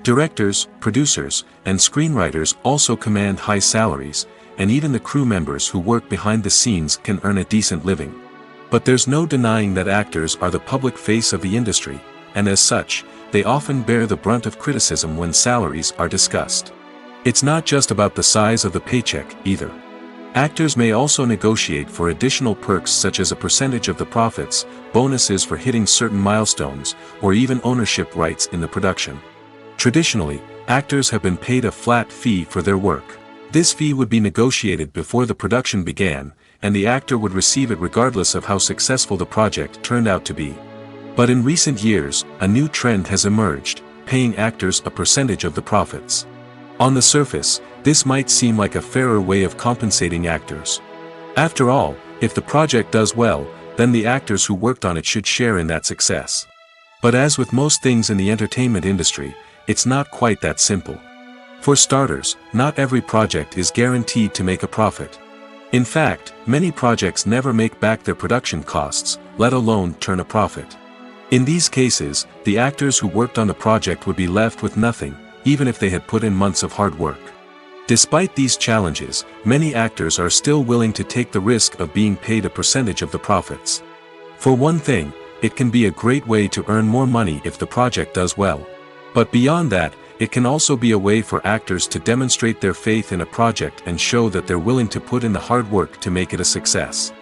Directors, producers, and screenwriters also command high salaries, and even the crew members who work behind the scenes can earn a decent living. But there's no denying that actors are the public face of the industry, and as such, they often bear the brunt of criticism when salaries are discussed. It's not just about the size of the paycheck, either. Actors may also negotiate for additional perks such as a percentage of the profits, bonuses for hitting certain milestones, or even ownership rights in the production. Traditionally, actors have been paid a flat fee for their work. This fee would be negotiated before the production began, and the actor would receive it regardless of how successful the project turned out to be. But in recent years, a new trend has emerged, paying actors a percentage of the profits. On the surface, this might seem like a fairer way of compensating actors. After all, if the project does well, then the actors who worked on it should share in that success. But as with most things in the entertainment industry, it's not quite that simple. For starters, not every project is guaranteed to make a profit. In fact, many projects never make back their production costs, let alone turn a profit. In these cases, the actors who worked on the project would be left with nothing, even if they had put in months of hard work. Despite these challenges, many actors are still willing to take the risk of being paid a percentage of the profits. For one thing, it can be a great way to earn more money if the project does well. But beyond that, it can also be a way for actors to demonstrate their faith in a project and show that they're willing to put in the hard work to make it a success.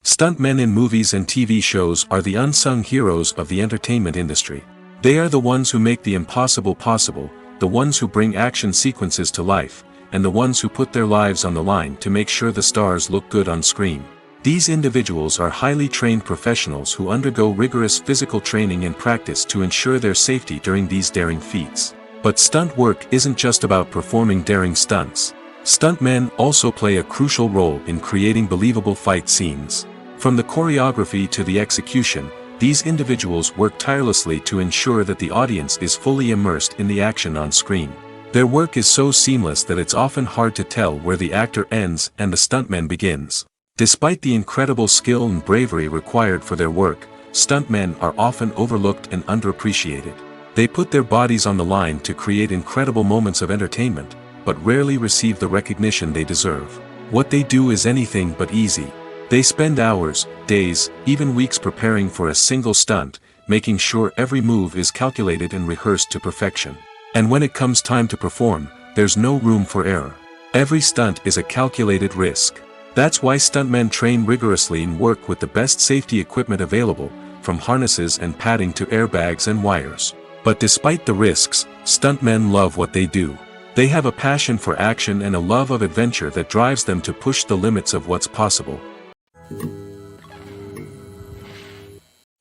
Stuntmen in movies and TV shows are the unsung heroes of the entertainment industry. They are the ones who make the impossible possible, the ones who bring action sequences to life, and the ones who put their lives on the line to make sure the stars look good on screen. These individuals are highly trained professionals who undergo rigorous physical training and practice to ensure their safety during these daring feats. But stunt work isn't just about performing daring stunts. Stuntmen also play a crucial role in creating believable fight scenes. From the choreography to the execution, these individuals work tirelessly to ensure that the audience is fully immersed in the action on screen. Their work is so seamless that it's often hard to tell where the actor ends and the stuntman begins. Despite the incredible skill and bravery required for their work, stuntmen are often overlooked and underappreciated. They put their bodies on the line to create incredible moments of entertainment, but rarely receive the recognition they deserve. What they do is anything but easy. They spend hours, days, even weeks preparing for a single stunt, making sure every move is calculated and rehearsed to perfection. And when it comes time to perform, there's no room for error. Every stunt is a calculated risk. That's why stuntmen train rigorously and work with the best safety equipment available, from harnesses and padding to airbags and wires. But despite the risks, stuntmen love what they do. They have a passion for action and a love of adventure that drives them to push the limits of what's possible.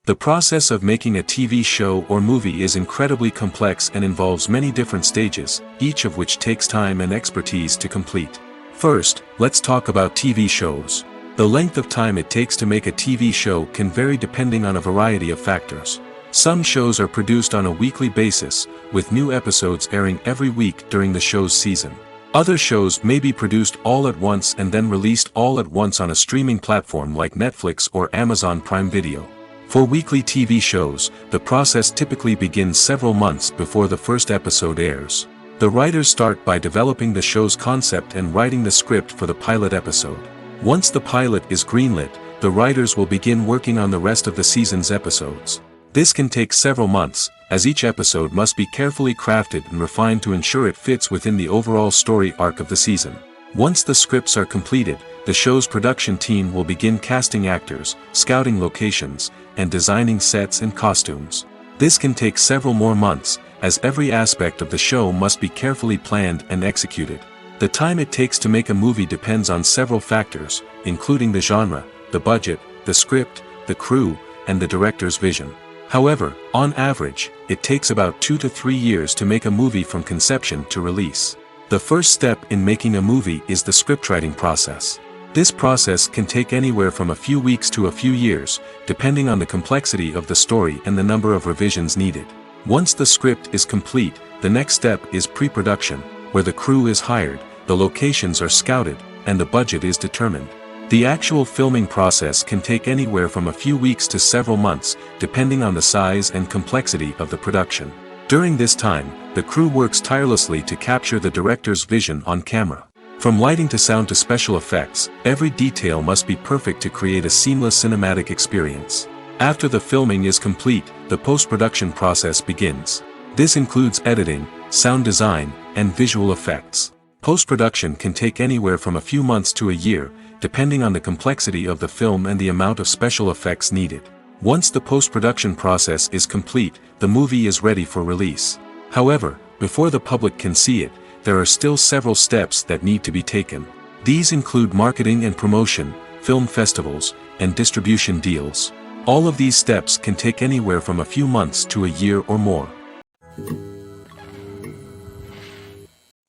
The process of making a TV show or movie is incredibly complex and involves many different stages, each of which takes time and expertise to complete. First, let's talk about TV shows. The length of time it takes to make a TV show can vary depending on a variety of factors. Some shows are produced on a weekly basis, with new episodes airing every week during the show's season. Other shows may be produced all at once and then released all at once on a streaming platform like Netflix or Amazon Prime Video. For weekly TV shows, the process typically begins several months before the first episode airs. The writers start by developing the show's concept and writing the script for the pilot episode. Once the pilot is greenlit, the writers will begin working on the rest of the season's episodes. This can take several months, as each episode must be carefully crafted and refined to ensure it fits within the overall story arc of the season. Once the scripts are completed, the show's production team will begin casting actors, scouting locations, and designing sets and costumes. This can take several more months, as every aspect of the show must be carefully planned and executed. The time it takes to make a movie depends on several factors, including the genre, the budget, the script, the crew, and the director's vision. However, on average, it takes about 2 to 3 years to make a movie from conception to release. The first step in making a movie is the scriptwriting process. This process can take anywhere from a few weeks to a few years, depending on the complexity of the story and the number of revisions needed. Once the script is complete, the next step is pre-production, where the crew is hired, the locations are scouted, and the budget is determined. The actual filming process can take anywhere from a few weeks to several months, depending on the size and complexity of the production. During this time, the crew works tirelessly to capture the director's vision on camera. From lighting to sound to special effects, every detail must be perfect to create a seamless cinematic experience. After the filming is complete, the post-production process begins. This includes editing, sound design, and visual effects. Post-production can take anywhere from a few months to a year, depending on the complexity of the film and the amount of special effects needed. Once the post-production process is complete, the movie is ready for release. However, before the public can see it, there are still several steps that need to be taken. These include marketing and promotion, film festivals, and distribution deals. All of these steps can take anywhere from a few months to a year or more.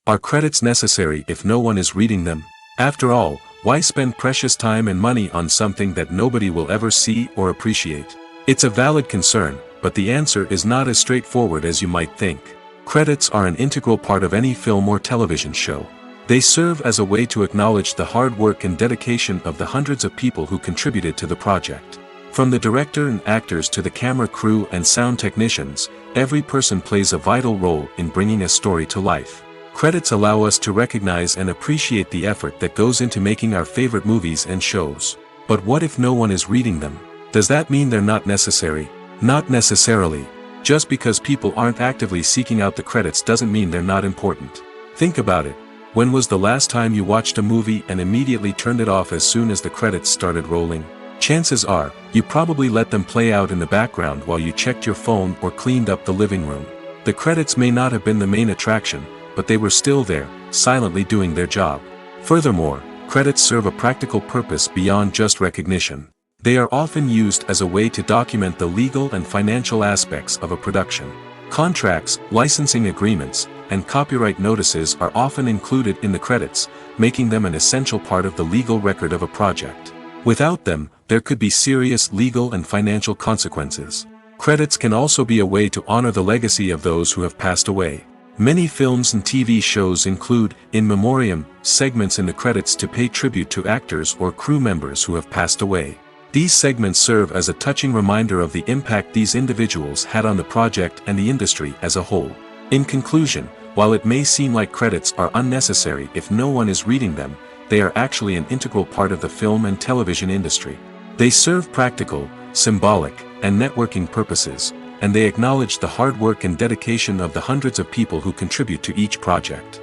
Are credits necessary if no one is reading them? After all, why spend precious time and money on something that nobody will ever see or appreciate? It's a valid concern, but the answer is not as straightforward as you might think. Credits are an integral part of any film or television show. They serve as a way to acknowledge the hard work and dedication of the hundreds of people who contributed to the project. From the director and actors to the camera crew and sound technicians, every person plays a vital role in bringing a story to life. Credits allow us to recognize and appreciate the effort that goes into making our favorite movies and shows. But what if no one is reading them? Does that mean they're not necessary? Not necessarily. Just because people aren't actively seeking out the credits doesn't mean they're not important. Think about it. When was the last time you watched a movie and immediately turned it off as soon as the credits started rolling? Chances are, you probably let them play out in the background while you checked your phone or cleaned up the living room. The credits may not have been the main attraction, but they were still there, silently doing their job. Furthermore, credits serve a practical purpose beyond just recognition. They are often used as a way to document the legal and financial aspects of a production. Contracts, licensing agreements, and copyright notices are often included in the credits, making them an essential part of the legal record of a project. Without them, there could be serious legal and financial consequences. Credits can also be a way to honor the legacy of those who have passed away. Many films and TV shows include, in memoriam, segments in the credits to pay tribute to actors or crew members who have passed away. These segments serve as a touching reminder of the impact these individuals had on the project and the industry as a whole. In conclusion, while it may seem like credits are unnecessary if no one is reading them, they are actually an integral part of the film and television industry. They serve practical, symbolic, and networking purposes, and they acknowledge the hard work and dedication of the hundreds of people who contribute to each project.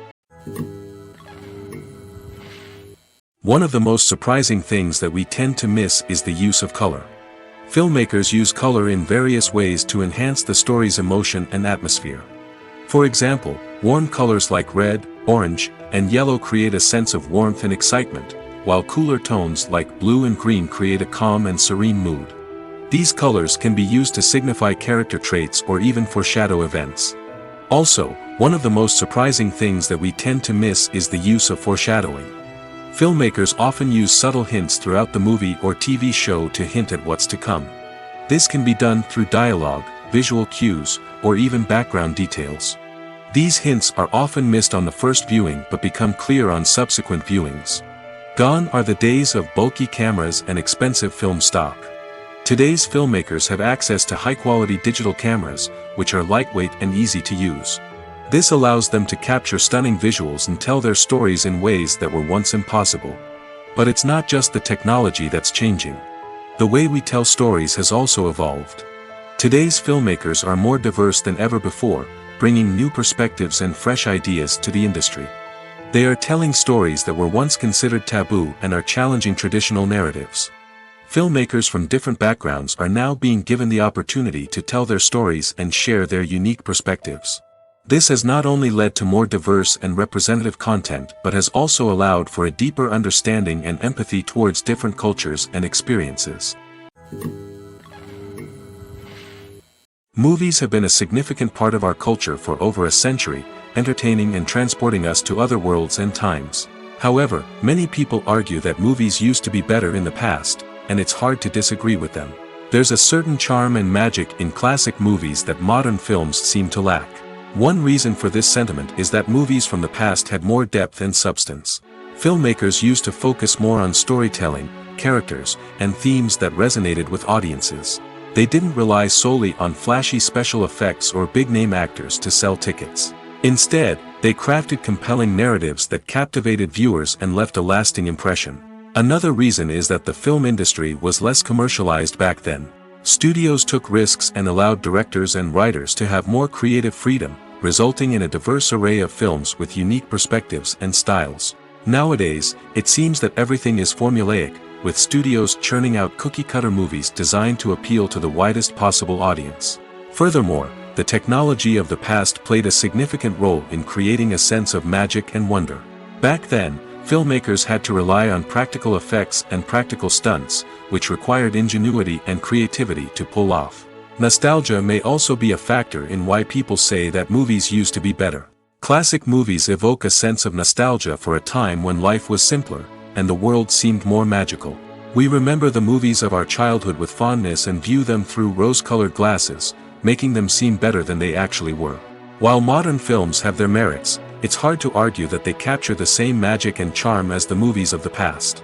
One of the most surprising things that we tend to miss is the use of color. Filmmakers use color in various ways to enhance the story's emotion and atmosphere. For example, warm colors like red, orange, and yellow create a sense of warmth and excitement, while cooler tones like blue and green create a calm and serene mood. These colors can be used to signify character traits or even foreshadow events. Also, one of the most surprising things that we tend to miss is the use of foreshadowing. Filmmakers often use subtle hints throughout the movie or TV show to hint at what's to come. This can be done through dialogue, visual cues, or even background details. These hints are often missed on the first viewing but become clear on subsequent viewings. Gone are the days of bulky cameras and expensive film stock. Today's filmmakers have access to high-quality digital cameras, which are lightweight and easy to use. This allows them to capture stunning visuals and tell their stories in ways that were once impossible. But it's not just the technology that's changing. The way we tell stories has also evolved. Today's filmmakers are more diverse than ever before, bringing new perspectives and fresh ideas to the industry. They are telling stories that were once considered taboo and are challenging traditional narratives. Filmmakers from different backgrounds are now being given the opportunity to tell their stories and share their unique perspectives. This has not only led to more diverse and representative content but has also allowed for a deeper understanding and empathy towards different cultures and experiences. Movies have been a significant part of our culture for over a century, entertaining and transporting us to other worlds and times. However, many people argue that movies used to be better in the past, and it's hard to disagree with them. There's a certain charm and magic in classic movies that modern films seem to lack. One reason for this sentiment is that movies from the past had more depth and substance. Filmmakers used to focus more on storytelling, characters, and themes that resonated with audiences. They didn't rely solely on flashy special effects or big-name actors to sell tickets. Instead, they crafted compelling narratives that captivated viewers and left a lasting impression. Another reason is that the film industry was less commercialized back then. Studios took risks and allowed directors and writers to have more creative freedom, resulting in a diverse array of films with unique perspectives and styles. Nowadays, it seems that everything is formulaic, with studios churning out cookie-cutter movies designed to appeal to the widest possible audience. Furthermore, the technology of the past played a significant role in creating a sense of magic and wonder. Back then, filmmakers had to rely on practical effects and practical stunts, which required ingenuity and creativity to pull off. Nostalgia may also be a factor in why people say that movies used to be better. Classic movies evoke a sense of nostalgia for a time when life was simpler, and the world seemed more magical. We remember the movies of our childhood with fondness and view them through rose-colored glasses, making them seem better than they actually were. While modern films have their merits, it's hard to argue that they capture the same magic and charm as the movies of the past.